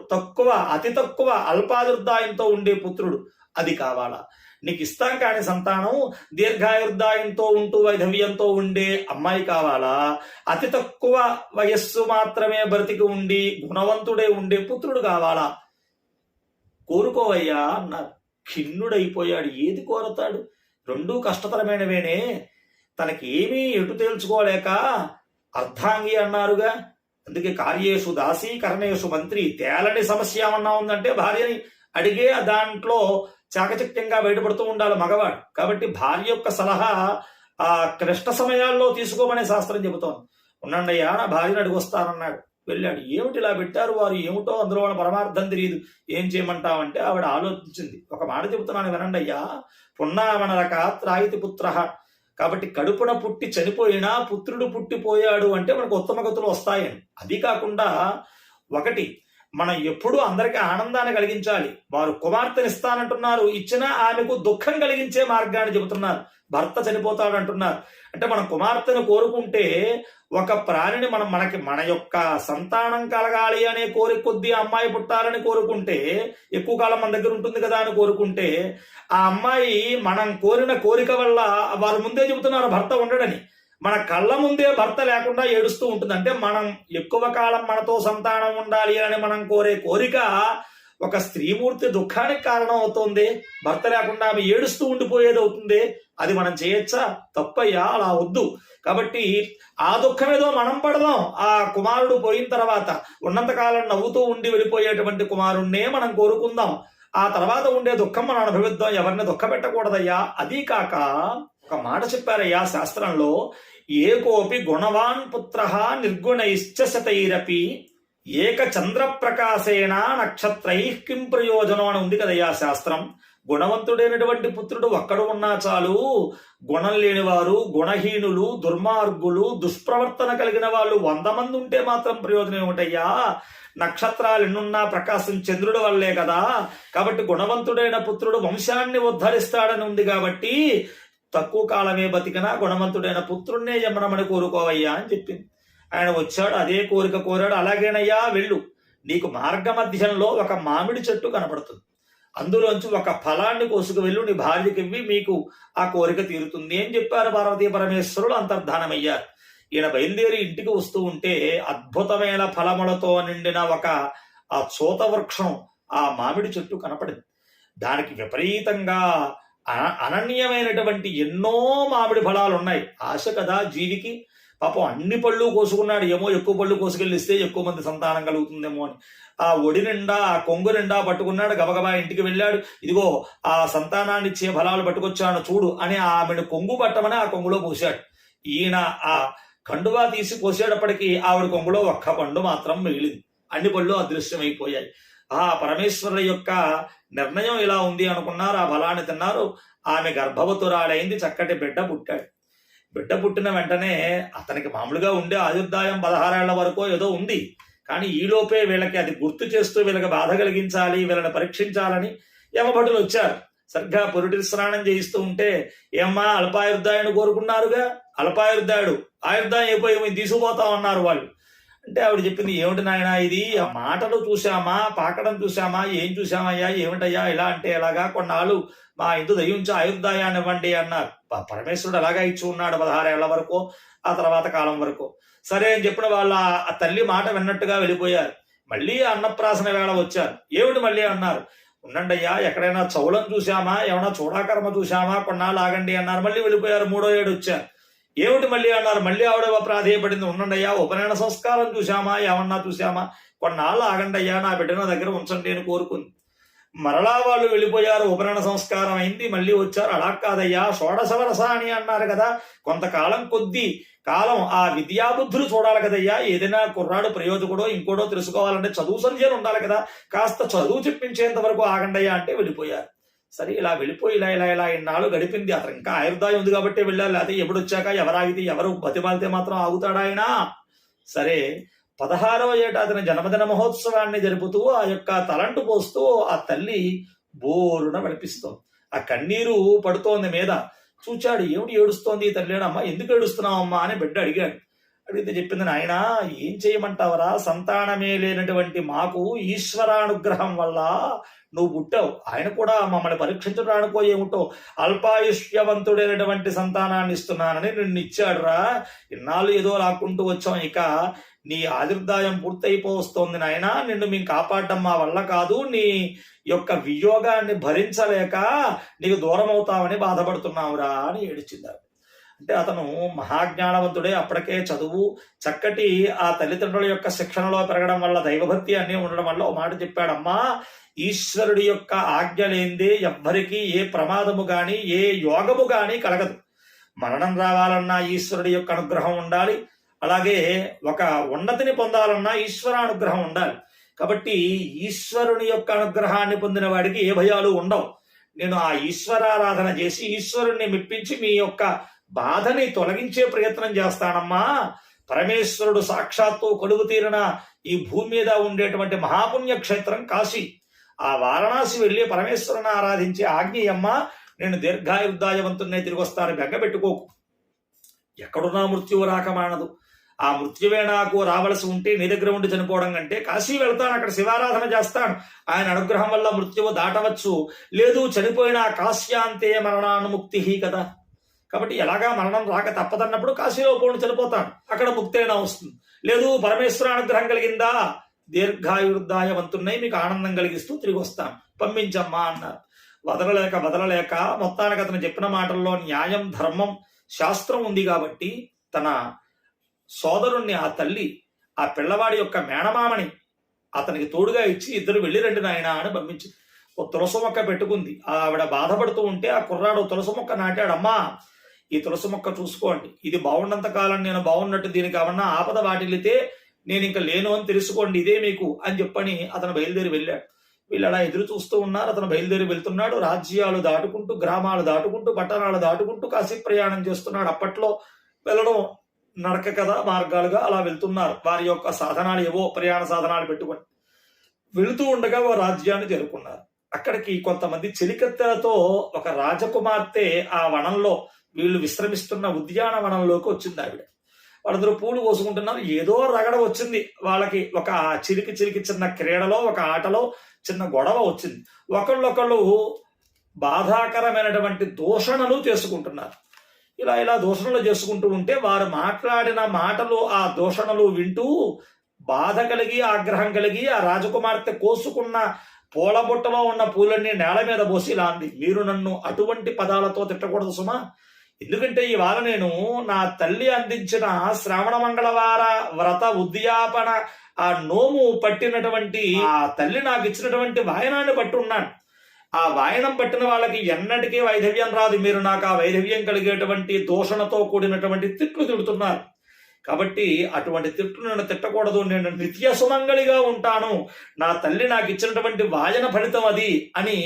Speaker 2: అతి తక్కువ అల్పాయుర్దాయంతో ఉండే పుత్రుడు అది కావాలా? నీకు ఇస్తాం కాని సంతానం దీర్ఘాయుర్దాయంతో ఉంటూ వైధవ్యంతో ఉండే అమ్మాయి కావాలా? అతి తక్కువ వయస్సు మాత్రమే బ్రతికి ఉండి గుణవంతుడే ఉండే పుత్రుడు కావాలా? కోరుకోవయ్యా అన్నారు. ఖిన్నుడైపోయాడు. ఏది కోరతాడు? రెండూ కష్టతరమైనవేనే. తనకి ఏమీ ఎటు తేల్చుకోలేక అర్ధాంగి అన్నారుగా. అందుకే కార్యేషు దాసి కర్ణేషు మంత్రి. తేలని సమస్య ఏమన్నా ఉందంటే భార్యని అడిగే దాంట్లో చాకచక్యంగా బయటపడుతూ ఉండాలి మగవాడు. కాబట్టి భార్య యొక్క సలహా ఆ క్లిష్ట సమయాల్లో తీసుకోమనే శాస్త్రం చెబుతోంది. ఉండండియ్యా నా భార్యను అడిగొస్తానన్నాడు. వెళ్ళాడు. ఏమిటి ఇలా పెట్టారు వారు, ఏమిటో అందులో పరమార్థం తెలియదు, ఏం చేయమంటావంటే ఆవిడ ఆలోచించింది. ఒక మాట చెబుతున్నాను వినండి అయ్యా. పున్నామనరక త్రాయితి పుత్ర. కాబట్టి కడుపున పుట్టి చనిపోయినా పుత్రుడు పుట్టిపోయాడు అంటే మనకు ఉత్తమ గతులు వస్తాయని. అది కాకుండా ఒకటి, మనం ఎప్పుడూ అందరికీ ఆనందాన్ని కలిగించాలి. వారు కుమార్తెనిస్తానంటున్నారు, ఇచ్చినా ఆమెకు దుఃఖం కలిగించే మార్గాన్ని చెబుతున్నారు. భర్త చనిపోతాడు అంటున్నారు. అంటే మనం కుమార్తెను కోరుకుంటే ఒక ప్రాణిని మన యొక్క సంతానం కలగాలి అనే కోరిక కొద్దీ అమ్మాయి పుట్టాలని కోరుకుంటే, ఎక్కువ కాలం మన దగ్గర ఉంటుంది కదా అని కోరుకుంటే, ఆ అమ్మాయి మనం కోరిన కోరిక వల్ల వారు ముందే చెబుతున్నారు భర్త ఉండడని. మన కళ్ళ ముందే భర్త లేకుండా ఏడుస్తూ ఉంటుంది. అంటే మనం ఎక్కువ కాలం మనతో సంతానం ఉండాలి అని మనం కోరే కోరిక ఒక స్త్రీమూర్తి దుఃఖానికి కారణం అవుతుంది. భర్త లేకుండా ఆమె ఏడుస్తూ ఉండిపోయేది అవుతుంది. అది మనం చేయొచ్చా? తప్పయ్యా, అలా వద్దు. కాబట్టి ఆ దుఃఖం ఏదో మనం పడదాం. ఆ కుమారుడు పోయిన తర్వాత ఉన్నంతకాలం నవ్వుతూ ఉండి వెళ్ళిపోయేటువంటి కుమారుణ్ణే మనం కోరుకుందాం. ఆ తర్వాత ఉండే దుఃఖం మనం అనుభవిద్దాం. ఎవరిని దుఃఖ పెట్టకూడదయ్యా. అదీ కాక ఒక మాట చెప్పారయ్యా శాస్త్రంలో, ఏకోపి గుణవాన్ పుత్ర నిర్గుణైశ్చ శతైరపి ఏక చంద్ర ప్రకాశేన నక్షత్రై కిం ప్రయోజనం అని ఉంది కదయ్యా శాస్త్రం. గుణవంతుడైనటువంటి పుత్రుడు ఒక్కడు ఉన్నా చాలు, గుణం లేనివారు, గుణహీనులు, దుర్మార్గులు, దుష్ప్రవర్తన కలిగిన వాళ్ళు 100 మంది ఉంటే మాత్రం ప్రయోజనం ఏమిటయ్యా? నక్షత్రాలు ఎన్నున్నా ప్రకాశం చంద్రుడి వల్లే కదా. కాబట్టి గుణవంతుడైన పుత్రుడు వంశాన్ని ఉద్ధరిస్తాడని ఉంది. కాబట్టి తక్కువ కాలమే బతికినా గుణవంతుడైన పుత్రుణ్ణే యమనమని కోరుకోవయ్యా అని చెప్పింది. ఆయన వచ్చాడు, అదే కోరిక కోరాడు. అలాగేనయ్యా వెళ్ళు, నీకు మార్గ మధ్యంలో ఒక మామిడి చెట్టు కనపడుతుంది, అందులోంచి ఒక ఫలాన్ని కోసుకు వెళ్ళు, నీ భార్యకి ఇవ్వి, మీకు ఆ కోరిక తీరుతుంది అని చెప్పారు. పార్వతీ పరమేశ్వరులు అంతర్ధానమయ్యారు. ఈయన బయలుదేరి ఇంటికి వస్తూ ఉంటే అద్భుతమైన ఫలములతో నిండిన ఆ చోత వృక్షం, ఆ మామిడి చెట్టు కనపడింది. దానికి విపరీతంగా అనన్యమైనటువంటి ఎన్నో మామిడి ఫలాలు ఉన్నాయి. ఆశ కదా జీవికి. పాపం అన్ని పళ్ళు కోసుకున్నాడు. ఏమో ఎక్కువ పళ్ళు కోసుకెళ్ళిస్తే ఎక్కువ మంది సంతానం కలుగుతుందేమో అని ఆ ఒడి నిండా, ఆ కొంగు నిండా పట్టుకున్నాడు. గబగబా ఇంటికి వెళ్ళాడు. ఇదిగో ఆ సంతానాన్ని ఇచ్చే ఫలాలు పట్టుకొచ్చాను చూడు అని ఆమెను కొంగు పట్టమని ఆ కొంగులో పోశాడు. ఈయన ఆ కండువా తీసి పోసేటప్పటికీ ఆవిడ కొంగులో ఒక్క పండు మాత్రం మిగిలింది. అన్ని పళ్ళు అదృశ్యమైపోయాయి. ఆ పరమేశ్వరుల యొక్క నిర్ణయం ఇలా ఉంది అనుకున్నారు. ఆ ఫలాన్ని తిన్నారు. ఆమె గర్భవతురాలైంది. చక్కటి బిడ్డ పుట్టాడు. బిడ్డ పుట్టిన వెంటనే అతనికి మామూలుగా ఉండే ఆయుర్దాయం 16 ఏళ్ల వరకు ఏదో ఉంది. కానీ ఈలోపే వీళ్ళకి అది గుర్తు చేస్తూ వీళ్ళకి బాధ కలిగించాలి, వీళ్ళని పరీక్షించాలని యమభటులు వచ్చారు. సరిగ్గా పురుటి స్నానం చేయిస్తూ ఉంటే, ఏమ్మా అల్పాయుర్దాయాన్ని కోరుకున్నారుగా, అల్పాయుర్దాయుడు ఆయుర్దాయం అయిపోయి తీసుకుపోతాం అన్నారు వాళ్ళు. అంటే ఆవిడ చెప్పింది, ఏమిటి నాయనా ఇది, ఆ మాటలు చూసామా, పాకడం చూసామా, ఏం చూసామయ్యా, ఏమిటయ్యా ఇలా అంటే ఎలాగా, కొన్నాళ్ళు మా ఇందు దయించి ఆయుర్దాయాన్ని ఇవ్వండి అన్నారు. పరమేశ్వరుడు అలాగా ఇచ్చి ఉన్నాడు 16 ఏళ్ల వరకు, ఆ తర్వాత కాలం వరకు. సరే అని చెప్పిన వాళ్ళ ఆ తల్లి మాట విన్నట్టుగా వెళ్ళిపోయారు. మళ్ళీ అన్నప్రాసన వేళ వచ్చారు. ఏమిటి మళ్ళీ అన్నారు. ఉండండి అయ్యా, ఎక్కడైనా చౌలం చూసామా, ఏమన్నా చూడాకర్మ చూసామా, కొన్నాళ్ళు ఆగండి అన్నారు. మళ్ళీ వెళ్ళిపోయారు. 3వ ఏడు వచ్చారు. ఏమిటి మళ్ళీ అన్నారు. మళ్ళీ ఆవిడ ప్రాధేయపడింది. ఉండండి అయ్యా, ఉపనయన సంస్కారం చూసామా, ఏమన్నా చూసామా, కొన్నాళ్ళు ఆగండి అయ్యా, నా బిడ్డన దగ్గర ఉంచండి అని కోరుకుంది. మరలా వాళ్ళు వెళ్ళిపోయారు. ఉపనయన సంస్కారం అయింది. మళ్ళీ వచ్చారు. అలా కాదయ్యా, షోడశవరస అని అన్నారు కదా, కొంతకాలం కొద్ది కాలం ఆ విద్యాబుద్ధులు చూడాలి కదయ్యా. ఏదైనా కుర్రాడు ప్రయోజకుడో ఇంకోటో తెలుసుకోవాలంటే చదువు సంధ్యలు ఉండాలి కదా, కాస్త చదువు చెప్పించేంత వరకు ఆగండయ్యా అంటే వెళ్ళిపోయారు. సరే ఇలా వెళ్ళిపోయి ఇలా ఇలా ఇలా ఇన్నాళ్ళు గడిపింది. అతను ఇంకా ఆయుర్దాయం ఉంది కాబట్టి వెళ్ళాలి. లేకపోతే ఎప్పుడు వచ్చాక ఎవరాగితే ఎవరు బతిమాలితే మాత్రం ఆగుతాడా ఆయన. సరే 16వ ఏట అతని జన్మదిన మహోత్సవాన్ని జరుపుతూ ఆ యొక్క తలంటు పోస్తూ ఆ తల్లి బోరున వినిపిస్తోంది. ఆ కన్నీరు పడుతోంది మీద. చూచాడు, ఏమిటి ఏడుస్తోంది తల్లేనమ్మా, ఎందుకు ఏడుస్తున్నావమ్మా అని బిడ్డ అడిగాడు. అడిగితే చెప్పింది, నాయన ఏం చేయమంటావరా, సంతానమే లేనటువంటి మాకు ఈశ్వరానుగ్రహం వల్ల నువ్వు పుట్టావు. ఆయన కూడా మమ్మల్ని పరీక్షించడానికో ఏమిటో అల్పాయుష్యవంతుడైనటువంటి సంతానాన్ని ఇస్తున్నానని నిన్ను ఇచ్చాడురా. ఇన్నాళ్ళు ఏదో లాక్కుంటూ వచ్చాం, ఇక నీ ఆయుర్దాయం పూర్తయిపోవస్తోంది నాయన, నిన్ను మేము కాపాడడం మా వల్ల కాదు, నీ యొక్క వియోగాన్ని భరించలేక నీకు దూరం అవుతామని బాధపడుతున్నావురా అని ఏడిచింది. అంటే అతను మహాజ్ఞానవంతుడే, అప్పటికే చదువు చక్కటి ఆ తల్లిదండ్రుల యొక్క శిక్షణలో పెరగడం వల్ల, దైవభక్తి అన్నీ ఉండడం వల్ల ఓ మాట చెప్పాడమ్మా, ఈశ్వరుడి యొక్క ఆజ్ఞ లేనిదే ఎవ్వరికీ ఏ ప్రమాదము గాని ఏ యోగము గాని కలగదు. మరణం రావాలన్నా ఈశ్వరుడి యొక్క అనుగ్రహం ఉండాలి, అలాగే ఒక ఉన్నతిని పొందాలన్నా ఈశ్వరానుగ్రహం ఉండాలి. కాబట్టి ఈశ్వరుని యొక్క అనుగ్రహాన్ని పొందిన వాడికి ఏ భయాలు ఉండవు. నేను ఆ ఈశ్వరారాధన చేసి ఈశ్వరుణ్ణి మెప్పించి మీ యొక్క బాధని తొలగించే ప్రయత్నం చేస్తానమ్మా. పరమేశ్వరుడు సాక్షాత్తు కొలువు తీరిన ఈ భూమి మీద ఉండేటువంటి మహాపుణ్య క్షేత్రం కాశీ, ఆ వారణాసి వెళ్ళి పరమేశ్వరుని ఆరాధించే ఆజ్ఞయమ్మా, నేను దీర్ఘాయుర్దాయవంతున్నే తిరిగి వస్తాను, బెగ్గబెట్టుకోకు. ఎక్కడున్నా మృత్యువు రాకమానదు. ఆ మృత్యువే నాకు రావలసి ఉంటే నీ దగ్గర ఉండి చనిపోవడం కంటే కాశీ వెళ్తాను, అక్కడ శివారాధన చేస్తాను, ఆయన అనుగ్రహం వల్ల మృత్యువు దాటవచ్చు. లేదు, చనిపోయిన కాశ్యాంతే మరణానుముక్తి కదా. కాబట్టి ఎలాగా మరణం రాక తప్పదన్నప్పుడు కాశీలో పోను చనిపోతాను, అక్కడ ముక్తేనా వస్తుంది. లేదు, పరమేశ్వర అనుగ్రహం కలిగిందా, దీర్ఘాయుర్దాయవంతున్నై మీకు ఆనందం కలిగిస్తూ తిరిగి వస్తాను, పంపించమ్మా అన్నారు. వదలలేక మొత్తానికి అతను చెప్పిన మాటల్లో న్యాయం, ధర్మం, శాస్త్రం ఉంది కాబట్టి తన సోదరుణ్ణి, ఆ తల్లి ఆ పిల్లవాడి యొక్క మేనమామని అతనికి తోడుగా ఇచ్చి, ఇద్దరు వెళ్ళి రండి నాయన అని పంపించింది. ఓ తులసి మొక్క పెట్టుకుంది. ఆవిడ బాధపడుతూ ఉంటే ఆ కుర్రాడు తులసి మొక్క నాటాడు. అమ్మా, ఈ తులసి మొక్క చూసుకోండి, ఇది బాగున్నంత కాలం నేను బాగున్నట్టు, దీనికి ఏమన్నా ఆపద వాటిల్లితే నేను ఇంకా లేను అని తెలుసుకోండి, ఇదే మీకు అని చెప్పని అతను బయలుదేరి వెళ్ళాడు. వీళ్ళు అలా ఎదురు చూస్తూ ఉన్నారు. అతను బయలుదేరి వెళ్తున్నాడు. రాజ్యాలు దాటుకుంటూ, గ్రామాలు దాటుకుంటూ, పట్టణాలు దాటుకుంటూ కాశీ ప్రయాణం చేస్తున్నాడు. అప్పట్లో వెళ్ళడం నడక కదా, మార్గాలుగా అలా వెళ్తున్నారు. వారి యొక్క సాధనాలు ఏవో ప్రయాణ సాధనాలు పెట్టుకొని వెళుతూ ఉండగా ఓ రాజ్యాన్ని చేరుకున్నారు. అక్కడికి కొంతమంది చెలికత్తెలతో ఒక రాజకుమార్తె ఆ వనంలో, వీళ్ళు విశ్రమిస్తున్న ఉద్యానవనంలోకి వచ్చింది. ఆవిడ వాళ్ళందరూ పూలు కోసుకుంటున్నారు. ఏదో రగడ వచ్చింది వాళ్ళకి, ఒక చిరికి చిన్న క్రీడలో, ఒక ఆటలో చిన్న గొడవ వచ్చింది. ఒకళ్ళొకళ్ళు బాధాకరమైనటువంటి దూషణలు చేసుకుంటున్నారు. ఇలా దూషణలు చేసుకుంటూ ఉంటే వారు మాట్లాడిన మాటలు, ఆ దూషణలు వింటూ బాధ కలిగి, ఆగ్రహం కలిగి ఆ రాజకుమార్తె కోసుకున్న పూలబుట్టలో ఉన్న పూలన్నీ నేల మీద పోసి ఇలా అంది, మీరు నన్ను అటువంటి పదాలతో తిట్టకూడదు సుమా, ఎందుకంటే ఇవాళ నేను నా తల్లి అందించిన శ్రావణ మంగళవార వ్రత ఉద్యాపన ఆ నోము పట్టినటువంటి ఆ తల్లి నాకు ఇచ్చినటువంటి వాయనాన్ని పట్టి ఉన్నాను. ఆ వాయనం పట్టిన వాళ్ళకి ఎన్నటికీ వైధవ్యం రాదు. మీరు నాకు ఆ వైధవ్యం కలిగేటువంటి దూషణతో కూడినటువంటి తిట్లు తిడుతున్నారు. కాబట్టి అటువంటి తిట్లు నన్ను తిట్టకూడదు, నేను నిత్య సుమంగళిగా ఉంటాను, నా తల్లి నాకు ఇచ్చినటువంటి వాయన ఫలితం అది అని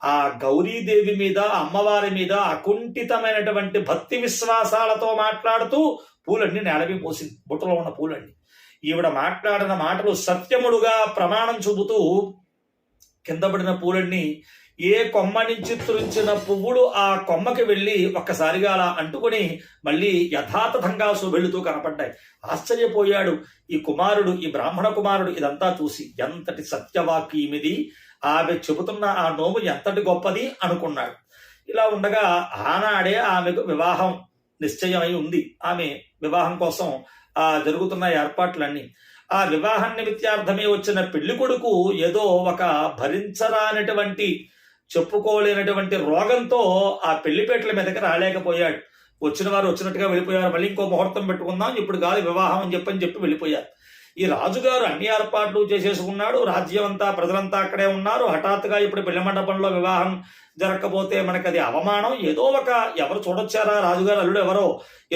Speaker 2: ఆ గౌరీదేవి మీద, అమ్మవారి మీద అకుంఠితమైనటువంటి భక్తి విశ్వాసాలతో మాట్లాడుతూ పూలన్నీ నేలవి పోసింది, బుట్టలో ఉన్న పూలన్నీ. ఈవిడ మాట్లాడిన మాటలు సత్యముడుగా ప్రమాణం చూపుతూ కింద పడిన పూలన్నీ ఏ కొమ్మ నుంచి తురించిన పువ్వులు ఆ కొమ్మకి వెళ్ళి ఒక్కసారిగా అలా అంటుకుని మళ్ళీ యథాతథంగా వెళుతూ కనపడ్డాయి. ఆశ్చర్యపోయాడు ఈ కుమారుడు, ఈ బ్రాహ్మణ కుమారుడు. ఇదంతా చూసి ఎంతటి సత్యవాక్యమిది, ఆమె చెబుతున్న ఆ నోము ఎంతటి గొప్పది అనుకున్నాడు. ఇలా ఉండగా ఆనాడే ఆమెకు వివాహం నిశ్చయమై ఉంది. ఆమె వివాహం కోసం జరుగుతున్న ఏర్పాట్లన్నీ, ఆ వివాహం నిమిత్యార్థమే వచ్చిన పెళ్లి కొడుకు ఏదో ఒక భరించరానటువంటి, చెప్పుకోలేనటువంటి రోగంతో ఆ పెళ్లిపేటల మీదకి రాలేకపోయాడు. వచ్చిన వారు వచ్చినట్టుగా వెళ్ళిపోయారు. మళ్ళీ ఇంకో ముహూర్తం పెట్టుకుందాం, ఇప్పుడు కాదు వివాహం అని చెప్పి వెళ్ళిపోయారు. ఈ రాజుగారు అన్ని ఏర్పాట్లు చేసేసుకున్నాడు. రాజ్యం అంతా, ప్రజలంతా అక్కడే ఉన్నారు. హఠాత్తుగా ఇప్పుడు పెళ్లి మండపంలో వివాహం జరగకపోతే మనకి అది అవమానం. ఏదో ఒక, ఎవరు చూడొచ్చారా, రాజుగారు అల్లుడు ఎవరో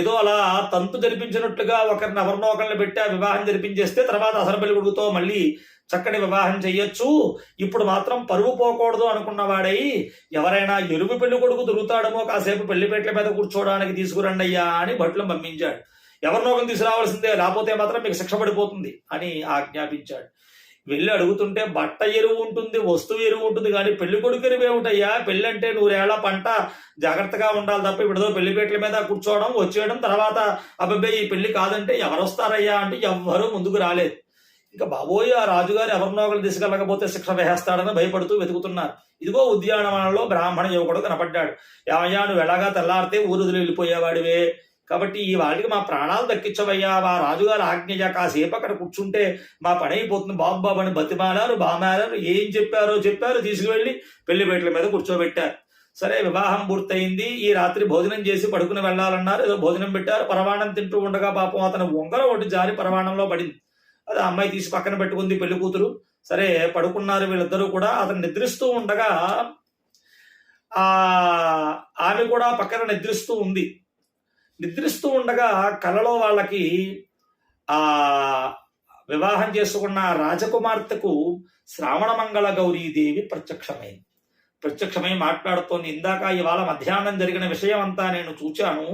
Speaker 2: ఏదో అలా తంతు జరిపించినట్లుగా ఒకరిని ఎవరినో ఒకరిని పెట్టి ఆ వివాహం జరిపించేస్తే తర్వాత అసలు పెళ్లి కొడుకుతో మళ్ళీ చక్కటి వివాహం చెయ్యొచ్చు. ఇప్పుడు మాత్రం పరువు పోకూడదు అనుకున్నవాడై ఎవరైనా ఎరుగు పెళ్లి కొడుకు దొరుకుతాడమో, కాసేపు పెళ్లిపేట్ల మీద కూర్చోవడానికి తీసుకురండి అయ్యా అని భటులను పంపించాడు. ఎవరినో ఒకరిని తీసుకురావాల్సిందే, లేకపోతే మాత్రం మీకు శిక్ష పడిపోతుంది అని ఆజ్ఞాపించాడు. వెళ్ళి అడుగుతుంటే బట్ట ఎరువు ఉంటుంది, వస్తువు ఎరువు ఉంటుంది, కానీ పెళ్లి కొడుకు ఎరువు ఏమిటయ్యా? పెళ్ళి అంటే 100 ఏళ్ల పంట, జాగ్రత్తగా ఉండాలి తప్ప ఇప్పుడుదో పెళ్లిపేటల మీద కూర్చోవడం వచ్చేయడం, తర్వాత అబ్బాయి ఈ పెళ్లి కాదంటే ఎవరు వస్తారయ్యా అంటే ఎవ్వరూ ముందుకు రాలేదు. ఇంకా బాబోయ్ ఆ రాజుగారు ఎవరినో ఒకరు తీసుకెళ్ళకపోతే శిక్ష వేస్తాడని భయపడుతూ వెతుకుతున్నారు. ఇదిగో ఉద్యానవనంలో బ్రాహ్మణ యువకుడు కనపడ్డాడు. ఏమయ్యా నువ్వు ఎలాగా తెల్లారితే ఊరుదులు వెళ్ళిపోయేవాడివే, కాబట్టి ఈ వాడికి మా ప్రాణాలు దక్కించవయ్యా, మా రాజుగారు ఆజ్ఞయ్యా, కాసేపు అక్కడ కూర్చుంటే మా పని అయిపోతుంది బాబు బాబు అని బతిమాలారు, బామాలారు, ఏం చెప్పారో తీసుకువెళ్ళి పెళ్లిపేటల మీద కూర్చోబెట్టారు. సరే వివాహం పూర్తయింది. ఈ రాత్రి భోజనం చేసి పడుకుని వెళ్ళాలన్నారు. ఏదో భోజనం పెట్టారు. పరవాణం తింటూ ఉండగా పాపం అతను ఉంగరం ఒకటి జారి పరవాణంలో పడింది. అది అమ్మాయి తీసి పక్కన పెట్టుకుంది పెళ్లి కూతురు. సరే పడుకున్నారు వీళ్ళిద్దరూ కూడా. అతను నిద్రిస్తూ ఉండగా ఆమె కూడా పక్కన నిద్రిస్తూ ఉంది. నిద్రిస్తూ ఉండగా కలలో వాళ్ళకి ఆ వివాహం చేసుకున్న రాజకుమార్తెకు శ్రావణమంగళ గౌరీదేవి ప్రత్యక్షమై మాట్లాడుతోంది. ఇందాక ఇవాళ మధ్యాహ్నం జరిగిన విషయం అంతా నేను చూచాను.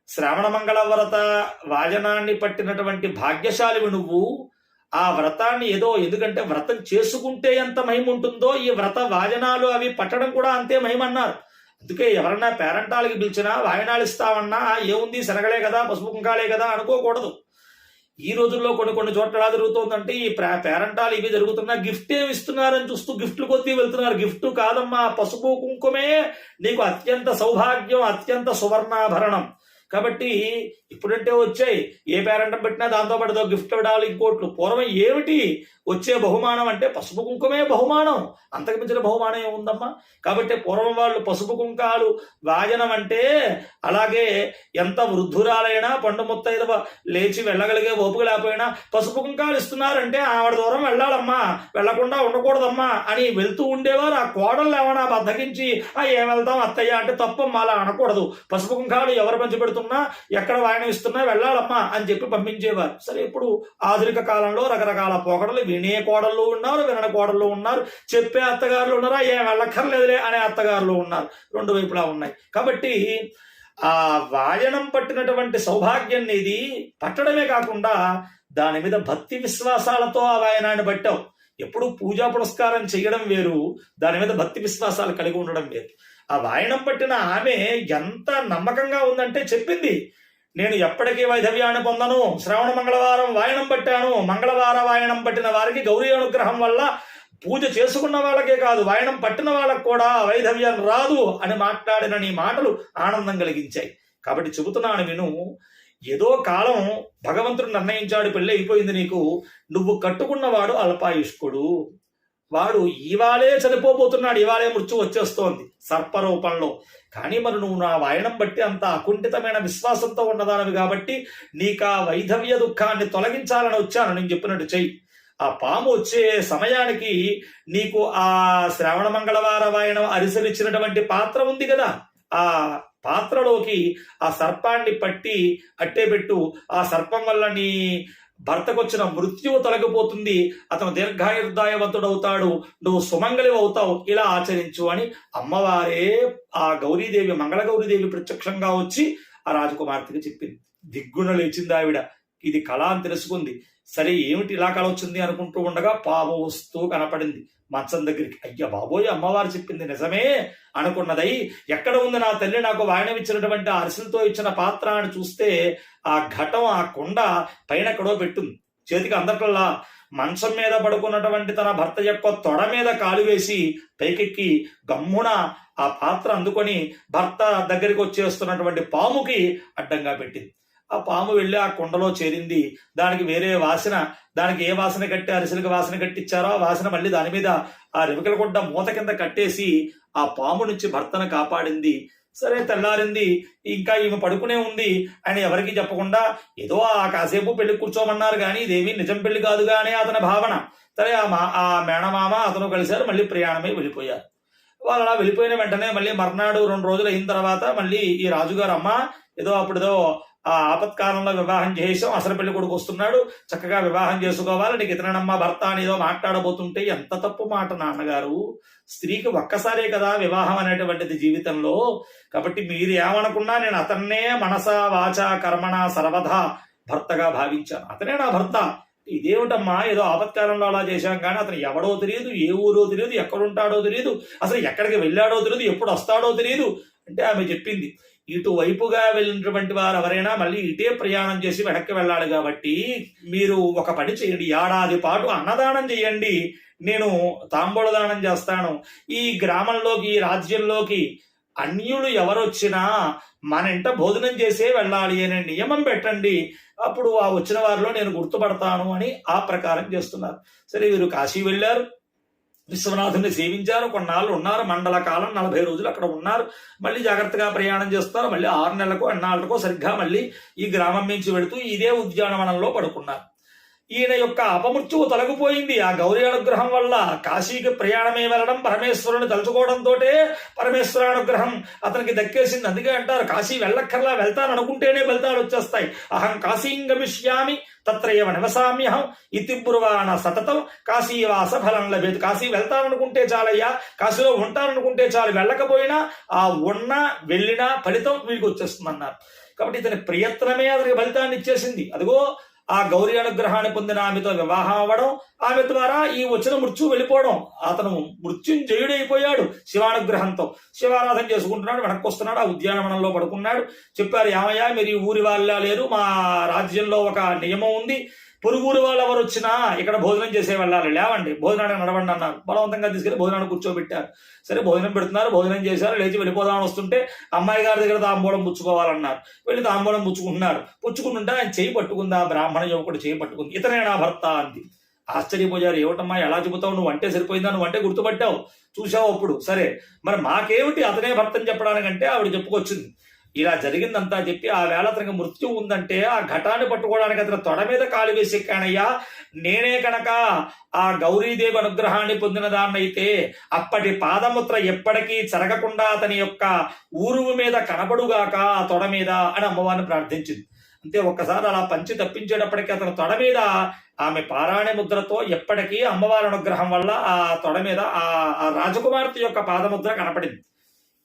Speaker 2: శ్రావణమంగళ వ్రత వాజనాన్ని పట్టినటువంటి భాగ్యశాలివి నువ్వు. ఆ వ్రతాన్ని ఎందుకంటే వ్రతం చేసుకుంటే ఎంత మహిమ ఉంటుందో ఈ వ్రత వాజనాలు అవి పట్టడం కూడా అంతే మహిమ అన్నారు. అందుకే ఎవరన్నా పేరంటాలకి పిలిచినా వాయనాలు ఇస్తామన్నా ఏముంది శనగలే కదా, పసుపు కుంకాలే కదా అనుకోకూడదు. ఈ రోజుల్లో కొన్ని చోట్ల ఎలా జరుగుతుందంటే ఈ పేరంటాలు ఇవి జరుగుతున్నా గిఫ్ట్ ఏమి ఇస్తున్నారని చూస్తూ గిఫ్ట్లు కొద్దీ వెళ్తున్నారు. గిఫ్ట్ కాదమ్మా, పసుపు కుంకుమే నీకు అత్యంత సౌభాగ్యం, అత్యంత సువర్ణాభరణం. కాబట్టి ఇప్పుడంటే వచ్చాయి, ఏ పేరంటం పెట్టినా దాంతో పాటు గిఫ్ట్ ఇవ్వడాలు ఇంకోట్లు. పూర్వం ఏమిటి వచ్చే బహుమానం అంటే పసుపు కుంకుమే బహుమానం, అంతకు మించిన బహుమానం ఏముందమ్మా. కాబట్టి పూర్వం వాళ్ళు పసుపు కుంకాలు వాజనం అంటే అలాగే ఎంత వృద్ధురాలైనా పండు ముత్తైదవ లేచి వెళ్ళగలిగే ఓపిక లేకపోయినా పసుపు కుంకాలు ఇస్తున్నారంటే ఆవిడ దూరం వెళ్ళాలమ్మా, వెళ్లకుండా ఉండకూడదమ్మా అని వెళ్తూ ఉండేవారు. ఆ కోడళ్ళు ఏమైనా బద్దకించి ఏం వెళ్తాం అత్తయ్య అంటే తప్పమ్మా, అలా అనకూడదు. పసుపు కుంకాలు ఎవరు పంచి పెడుతున్నా ఎక్కడ వాయనం ఇస్తున్నా వెళ్ళాలమ్మా అని చెప్పి పంపించేవారు. సరే ఇప్పుడు ఆధునిక కాలంలో రకరకాల పోకడలు, వినే కోడళ్ళు ఉన్నారు, వినని కోడళ్ళు ఉన్నారు, చెప్పే అత్తగారులు ఉన్నారా, ఏం వెళ్ళక్కర్లేదులే అనే అత్తగారులు ఉన్నారు. రెండు వైపులా ఉన్నాయి. కాబట్టి ఆ వాయనం పట్టినటువంటి సౌభాగ్యం ఇది పట్టడమే కాకుండా దాని మీద భక్తి విశ్వాసాలతో ఆ వాయనాన్ని పట్టావు. ఎప్పుడు పూజా పురస్కారం చేయడం వేరు, దాని మీద భక్తి విశ్వాసాలు కలిగి ఉండడం వేరు. ఆ వాయనం పట్టిన ఆమె ఎంత నమ్మకంగా ఉందంటే చెప్పింది, నేను ఎప్పటికీ వైధవ్యాన్ని పొందను, శ్రావణ మంగళవారం వాయనం పట్టాను, మంగళవార వాయనం పట్టిన వారికి గౌరీ అనుగ్రహం వల్ల పూజ చేసుకున్న వాళ్ళకే కాదు వాయనం పట్టిన వాళ్ళకు కూడా వైధవ్యం రాదు అని మాట్లాడిన నీ మాటలు ఆనందం కలిగించాయి. కాబట్టి చెబుతున్నాను విను. ఏదో కాలం భగవంతుడు నిర్ణయించాడు, పెళ్ళి అయిపోయింది నీకు, నువ్వు కట్టుకున్నవాడు అల్పాయుష్కుడు, వాడు ఇవాళే చనిపోబోతున్నాడు, ఇవాళే మృత్యు వచ్చేస్తోంది సర్పరూపంలో. కానీ మరి నువ్వు నా వాయనం బట్టి అంత అకుంఠితమైన విశ్వాసంతో ఉన్నదానివి కాబట్టి నీకు ఆ వైధవ్య దుఃఖాన్ని తొలగించాలని వచ్చాను, నేను చెప్పినట్టు చెయ్యి. ఆ పాము వచ్చే సమయానికి నీకు ఆ శ్రావణ మంగళవార వాయనం అరిసెలిచ్చినటువంటి పాత్ర ఉంది కదా, ఆ పాత్రలోకి ఆ సర్పాన్ని పట్టి అట్టేబెట్టు. ఆ సర్పం వల్ల నీ భర్తకొచ్చిన మృత్యువు తొలగిపోతుంది, అతను దీర్ఘాయుర్దాయవంతుడవుతాడు, నువ్వు సుమంగళి అవుతావు, ఇలా ఆచరించు అని అమ్మవారే ఆ గౌరీదేవి, మంగళ గౌరీదేవి ప్రత్యక్షంగా వచ్చి ఆ రాజకుమార్తెకి చెప్పింది. దిగ్గున లేచింది ఆవిడ. ఇది కళ అని తెలుసుకుంది. సరే ఏమిటి ఇలా కళ వచ్చింది అనుకుంటూ ఉండగా పాము వస్తూ కనపడింది మంచం దగ్గరికి. అయ్య బాబోయ్, అమ్మవారు చెప్పింది నిజమే అనుకున్నదై, ఎక్కడ ఉంది నా తల్లి నాకు వాయనం ఇచ్చినటువంటి అరిసెలతో ఇచ్చిన పాత్ర అని చూస్తే ఆ ఘటం, ఆ కుండ పైన ఎక్కడో పెట్టుంది. చేతికి అందట్లా మంచం మీద పడుకున్నటువంటి తన భర్త యొక్క తొడ మీద కాలు వేసి పైకెక్కి గమ్మున ఆ పాత్ర అందుకొని భర్త దగ్గరికి వచ్చేస్తున్నటువంటి పాముకి అడ్డంగా పెట్టింది. ఆ పాము వెళ్ళి ఆ కుండలో చేరింది. దానికి వేరే వాసన, దానికి ఏ వాసన కట్టి అరిసెలకు వాసన కట్టించారో ఆ వాసన మళ్ళీ దాని మీద ఆ రివికల గుడ్డ మూత కింద కట్టేసి ఆ పాము నుంచి భర్తను కాపాడింది. సరే తెల్లారింది, ఇంకా ఈమె పడుకునే ఉంది అని ఎవరికి చెప్పకుండా ఏదో ఆ కాసేపు పెళ్లి కూర్చోమన్నారు కానీ ఇదేమీ నిజం పెళ్లి కాదుగా అనే అతని భావన. సరే ఆ మేనమామ అతను కలిశారు, మళ్ళీ ప్రయాణమై వెళ్ళిపోయారు. వాళ్ళు అలా వెళ్ళిపోయిన వెంటనే మళ్ళీ మర్నాడు 2 రోజులు అయిన తర్వాత మళ్ళీ ఈ రాజుగారు అమ్మ అప్పుడేదో ఆ ఆపత్కాలంలో వివాహం చేసాం, అసలు పెళ్లి కొడుకు వస్తున్నాడు, చక్కగా వివాహం చేసుకోవాలి, నీకు ఇతనమ్మా భర్త అని ఏదో మాట్లాడబోతుంటే ఎంత తప్పు మాట నాన్నగారు. స్త్రీకి ఒక్కసారే కదా వివాహం అనేటువంటిది జీవితంలో. కాబట్టి మీరు ఏమనుకున్నా నేను అతన్నే మనస వాచ కర్మణ సర్వదా భర్తగా భావించాను, అతనే నా భర్త. ఇదేమిటమ్మా, ఏదో ఆపత్కాలంలో అలా చేశాం కానీ అతను ఎవడో తెలియదు, ఏ ఊరో తెలియదు, ఎక్కడుంటాడో తెలియదు, అసలు ఎక్కడికి వెళ్ళాడో తెలియదు, ఎప్పుడు వస్తాడో తెలియదు అంటే ఆమె చెప్పింది, ఇటువైపుగా వెళ్ళినటువంటి వారు ఎవరైనా మళ్ళీ ఇటే ప్రయాణం చేసి వెనక్కి వెళ్ళాలి కాబట్టి మీరు ఒక పని చేయండి, ఏడాది పాటు అన్నదానం చేయండి, నేను తాంబూల దానం చేస్తాను. ఈ గ్రామంలోకి, ఈ రాజ్యంలోకి అన్యులు ఎవరొచ్చినా మన ఇంట భోజనం చేసే వెళ్ళాలి అనే నియమం పెట్టండి, అప్పుడు ఆ వచ్చిన వారిలో నేను గుర్తుపడతాను అని ఆ ప్రకారం చేస్తున్నారు. సరే, వీరు కాశీ వెళ్ళారు, విశ్వనాథుని సేవించారు, కొన్నాళ్ళు ఉన్నారు, మండల కాలం 40 రోజులు అక్కడ ఉన్నారు. మళ్ళీ జాగ్రత్తగా ప్రయాణం చేస్తారు. మళ్ళీ 6 నెలలకో 8 సరిగ్గా మళ్ళీ ఈ గ్రామం నుంచి వెళుతూ ఇదే ఉద్యానవనంలో పడుకున్నారు. ఈయన యొక్క అపమృత్యువు తొలగిపోయింది ఆ గౌరీ అనుగ్రహం వల్ల. కాశీకి ప్రయాణమే వెళ్ళడం, పరమేశ్వరుని తలుచుకోవడంతో పరమేశ్వర అనుగ్రహం అతనికి దక్కేసింది. అందుకే అంటారు, కాశీ వెళ్ళక్కర్లా, వెళ్తాను అనుకుంటేనే ఫలితాలు వచ్చేస్తాయి. అహం కాశీం గమిష్యామి తత్రయవ నివసామ్యహం ఇతి బ్రువాణ సతతం కాశీవాస ఫలం లభేతు. కాశీ వెళ్తాననుకుంటే చాలయ్యా, కాశీలో ఉంటాననుకుంటే చాలు, వెళ్ళకపోయినా ఆ వెళ్ళినా ఫలితం వీడికి వచ్చేస్తుంది అన్నారు. కాబట్టి ఇతని ప్రయత్నమే అతనికి ఫలితాన్ని ఇచ్చేసింది. అదిగో ఆ గౌరీ అనుగ్రహాన్ని పొందిన ఆమెతో వివాహం అవ్వడం, ఆమె ద్వారా ఈ వచ్చిన మృత్యు వెళ్ళిపోవడం. అతను మృత్యుంజయుడైపోయాడు శివానుగ్రహంతో. శివారాధన చేసుకుంటున్నాడు, వెనక్కి వస్తున్నాడు, ఆ ఉద్యానవనంలో పడుకున్నాడు. చెప్పారు, ఏమయ్యా మీరు ఈ ఊరి వాళ్ళ లేరు, మా రాజ్యంలో ఒక నియమం ఉంది, పొరుగురు వాళ్ళు ఎవరు వచ్చినా ఇక్కడ భోజనం చేసే వెళ్ళాలి, లేవండి భోజనానికి నడవండి అన్నారు. బలవంతంగా తీసుకెళ్లి భోజనాన్ని కూర్చోబెట్టారు. సరే, భోజనం పెడుతున్నారు, భోజనం చేశారు, లేచి వెళ్ళిపోదామని వస్తుంటే అమ్మాయి గారి దగ్గర తాంబూలం పుచ్చుకోవాలన్నారు. వెళ్ళి తాంబూలం పుచ్చుకుంటున్నారు. పుచ్చుకుంటుంటే ఆయన చేయి పట్టుకుంది, ఆ బ్రాహ్మణ యువకుడు చేయి పట్టుకుంది. ఇతనే నా భర్త అంది. ఆశ్చర్యపోయారు, ఏమిటమ్మా ఎలా చెబుతావు, నువ్వు అంటే సరిపోయిందా, నువ్వు అంటే గుర్తుపట్టావు, చూసావు అప్పుడు, సరే మరి మాకేమిటి అతనే భర్తని చెప్పడానికంటే ఆవిడ చెప్పుకొచ్చింది. ఇలా జరిగిందంతా చెప్పి, ఆ వేళ అతనికి మృత్యు ఉందంటే ఆ ఘటాన్ని పట్టుకోవడానికి అతను తొడ మీద కాలు వేసి ఎక్కానయ్యా, నేనే కనుక ఆ గౌరీదేవి అనుగ్రహాన్ని పొందిన దాన్నైతే అప్పటి పాదముద్ర ఎప్పటికీ చెరగకుండా అతని యొక్క ఊరువు మీద కనబడుగాక ఆ తొడ మీద అని అమ్మవారిని ప్రార్థించింది. అంతే, ఒక్కసారి అలా పంచి తప్పించేటప్పటికీ అతని తొడ మీద ఆమె పారాణి ముద్రతో ఎప్పటికీ అమ్మవారి అనుగ్రహం వల్ల ఆ తొడ మీద ఆ రాజకుమార్తె యొక్క పాదముద్ర కనపడింది.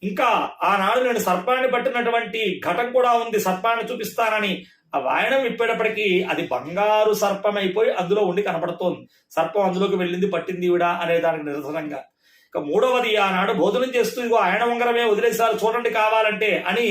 Speaker 2: ఇంకా ఆనాడు నేను సర్పాన్ని పట్టినటువంటి ఘటం కూడా ఉంది, సర్పాన్ని చూపిస్తానని ఆ వాయనం విప్పేటప్పటికీ అది బంగారు సర్పం అయిపోయి అందులో ఉండి కనపడుతోంది. సర్పం అందులోకి వెళ్ళింది, పట్టింది ఈవిడ అనే దానికి నిరసనంగా. ఇక మూడవది, ఆనాడు భోజనం చేస్తూ ఇగో ఆయన ఉంగరమే వదిలేసారు చూడండి కావాలంటే అని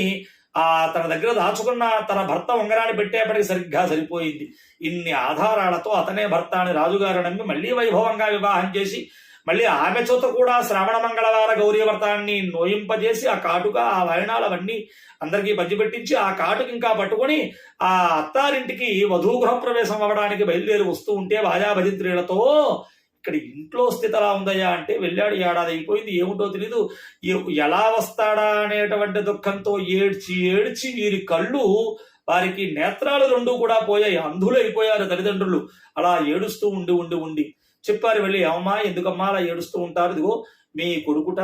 Speaker 2: తన దగ్గర దాచుకున్న తన భర్త ఉంగరాన్ని పెట్టేపటికి సరిగ్గా సరిపోయింది. ఇన్ని ఆధారాలతో అతనే భర్త అని రాజుగారు నమ్మి మళ్ళీ వైభవంగా వివాహం చేసి మళ్ళీ ఆమె చోత కూడా శ్రావణ మంగళవార గౌరీ వ్రతాన్ని నోయింపజేసి ఆ కాటుక, ఆ వాయనాలు అవన్నీ అందరికీ పంచిపెట్టించి ఆ కాటుకు ఇంకా పట్టుకొని ఆ అత్తారింటికి వధూ గృహప్రవేశం అవ్వడానికి బయలుదేరి వస్తూ ఉంటే భాజాభజిత్రీలతో, ఇక్కడ ఇంట్లో స్థితి ఎలా ఉందయ్యా అంటే, వెళ్ళాడు, ఏడాది అయిపోయింది, ఏమిటో తెలీదు, ఎలా వస్తాడా అనేటువంటి దుఃఖంతో ఏడ్చి ఏడ్చి వీరి కళ్ళు, వారికి నేత్రాలు 2 కూడా పోయాయి, అంధులు అయిపోయారు తల్లిదండ్రులు. అలా ఏడుస్తూ ఉండి ఉండి ఉండి చెప్పారు వెళ్ళి, ఏమమ్మా ఎందుకమ్మా అలా ఏడుస్తూ ఉంటారు, ఇదిగో మీ కొడుకుట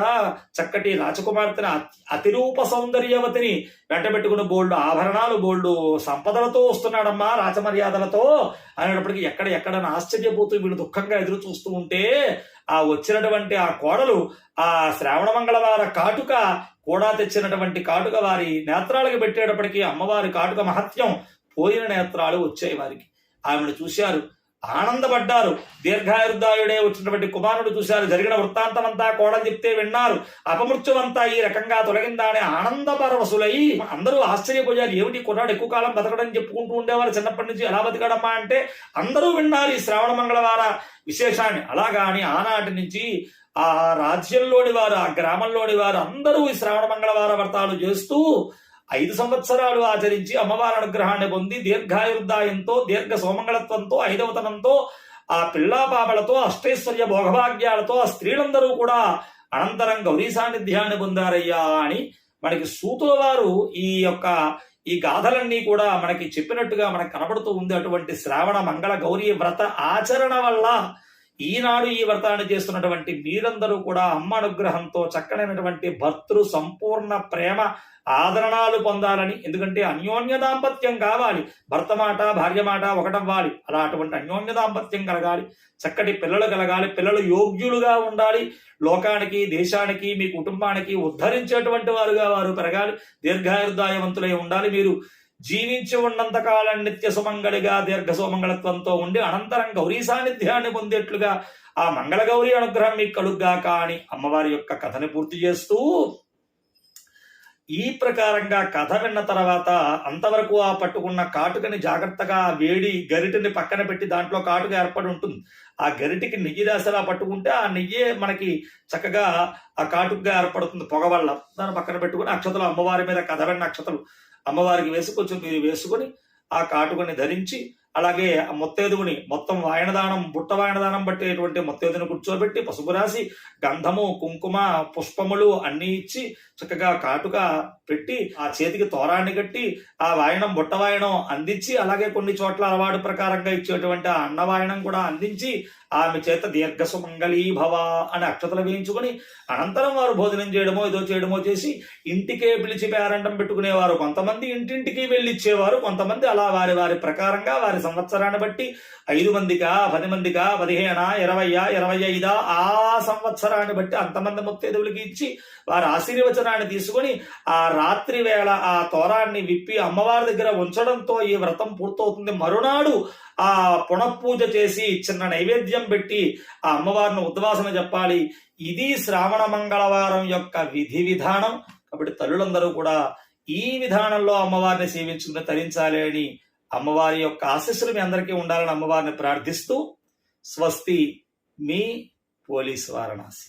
Speaker 2: చక్కటి రాజకుమార్తెని, అతిరూప సౌందర్యవతిని వెంటబెట్టుకుని బోల్డు ఆభరణాలు, బోల్డు సంపదలతో వస్తున్నాడమ్మా, రాచమర్యాదలతో అనేటప్పటికీ ఎక్కడ ఆశ్చర్యపోతూ వీళ్ళు దుఃఖంగా ఎదురు చూస్తూ ఉంటే, ఆ వచ్చినటువంటి ఆ కోడలు ఆ శ్రావణ మంగళవార కాటుక కూడా తెచ్చినటువంటి కాటుక వారి నేత్రాలకు పెట్టేటప్పటికీ అమ్మవారి కాటుక మహత్యం, పోయిన నేత్రాలు వచ్చాయి వారికి. ఆమెను చూశారు, ఆనందపడ్డారు. దీర్ఘాయుర్దాయుడే వచ్చినటువంటి కుమారుడు చూశారు, జరిగిన వృత్తాంతం అంతా కోడలు చెప్తే విన్నారు, అపమృత్యువంతా ఈ రకంగా తొలగిందా అని ఆనందపరవశులై అందరూ ఆశ్చర్యపోయారు. ఏమిటి కుర్రాడు ఎక్కువ కాలం బతకడం చెప్పుకుంటూ ఉండేవారు, చిన్నప్పటి నుంచి ఎలా బతకడమ్మా అంటే అందరూ విన్నారు ఈ శ్రావణ మంగళవార విశేషాన్ని. అలాగా అని ఆనాటి నుంచి ఆ రాజ్యంలోని వారు, ఆ గ్రామంలోని వారు అందరూ ఈ శ్రావణ మంగళవార వ్రతాలు చేస్తూ 5 సంవత్సరాలు ఆచరించి అమ్మవారి అనుగ్రహాన్ని పొంది దీర్ఘాయుర్దాయంతో, దీర్ఘ సోమంగళత్వంతో, ఐదవతనంతో, ఆ పిల్లాపాపలతో, అష్టైశ్వర్య భోగభాగ్యాలతో ఆ స్త్రీలందరూ కూడా అనంతరం గౌరీ సాన్నిధ్యాన్ని పొందారయ్యా అని మనకి సూతుల వారు ఈ గాథలన్నీ కూడా మనకి చెప్పినట్టుగా మనకు కనబడుతూ ఉంది. అటువంటి శ్రావణ మంగళ గౌరీ వ్రత ఆచరణ వల్ల ఈనాడు ఈ వ్రతాన్ని చేస్తున్నటువంటి మీరందరూ కూడా అమ్మ అనుగ్రహంతో చక్కనైనటువంటి భర్తృ సంపూర్ణ ప్రేమ ఆదరణాలు పొందాలని, ఎందుకంటే అన్యోన్య దాంపత్యం కావాలి, భర్త మాట భార్య మాట ఒకటవ్వాలి. అలా అటువంటి అన్యోన్య దాంపత్యం కలగాలి, చక్కటి పిల్లలు కలగాలి, పిల్లలు యోగ్యులుగా ఉండాలి, లోకానికి, దేశానికి, మీ కుటుంబానికి ఉద్ధరించేటువంటి వారుగా వారు పెరగాలి, దీర్ఘాయుర్దాయవంతులై ఉండాలి. మీరు జీవించి ఉన్నంత కాలం నిత్య సుమంగళిగా దీర్ఘ సుమంగళత్వంతో ఉండి అనంతరం గౌరీ సాన్నిధ్యాన్ని పొందేట్లుగా ఆ మంగళగౌరి అనుగ్రహం మీకు కలుగ్గాక అని అమ్మవారి యొక్క కథని పూర్తి చేస్తూ, ఈ ప్రకారంగా కథ విన్న తర్వాత అంతవరకు ఆ పట్టుకున్న కాటుకని జాగ్రత్తగా వేడి గరిటని పక్కన పెట్టి దాంట్లో కాటుక ఏర్పడి ఉంటుంది. ఆ గరిటికి నెయ్యి రాసేలా పట్టుకుంటే ఆ నెయ్యే మనకి చక్కగా ఆ కాటుకగా ఏర్పడుతుంది పొగ వల్ల. దాన్ని పక్కన పెట్టుకుని అక్షతలు అమ్మవారి మీద కథ విన్న అక్షతలు అమ్మవారికి వేసి కొంచెం మీరు వేసుకొని ఆ కాటుకని ధరించి, అలాగే ఆ ముత్తైదువుని మొత్తం వాయనదానం బుట్ట వాయనదానం బట్టేటువంటి ముత్తైదుని కూర్చోబెట్టి పసుపు రాసి గంధము కుంకుమ పుష్పములు అన్ని ఇచ్చి చక్కగా కాటుక పెట్టి ఆ చేతికి తోరాన్ని కట్టి ఆ వాయనం బుట్ట వాయనం అందించి, అలాగే కొన్ని చోట్ల అలవాటు ప్రకారంగా ఇచ్చేటువంటి ఆ అన్నవాయనం కూడా అందించి ఆమె చేత దీర్ఘ సుమంగళీ భవ అని అక్షతలు వేయించుకొని అనంతరం వారు భోజనం చేయడమో ఏదో చేయడమో చేసి ఇంటికే పిలిచి పేరంటం పెట్టుకునేవారు. కొంతమంది ఇంటింటికి వెళ్ళిచ్చేవారు, కొంతమంది అలా వారి వారి ప్రకారంగా వారి సంవత్సరాన్ని బట్టి 5 మందికా 10 మందికా 15 20 25 ఆ సంవత్సరాన్ని బట్టి అంతమంది ముత్తైదువులకి ఇచ్చి వారి ఆశీర్వచనాన్ని తీసుకొని ఆ రాత్రి వేళ ఆ తోరాన్ని విప్పి అమ్మవారి దగ్గర ఉంచడంతో ఈ వ్రతం పూర్తవుతుంది. మరునాడు ఆ పునఃపూజ చేసి చిన్న నైవేద్యం పెట్టి ఆ అమ్మవారిని ఉద్వాసన చెప్పాలి. ఇది శ్రావణ మంగళవారం యొక్క విధి విధానం. కాబట్టి తల్లులందరూ కూడా ఈ విధానంలో అమ్మవారిని సేవించుకుని తరించాలి అని అమ్మవారి యొక్క ఆశీస్సులు మీ అందరికీ ఉండాలని అమ్మవారిని ప్రార్థిస్తూ స్వస్తి. మీ పోలీస్ వారణాసి.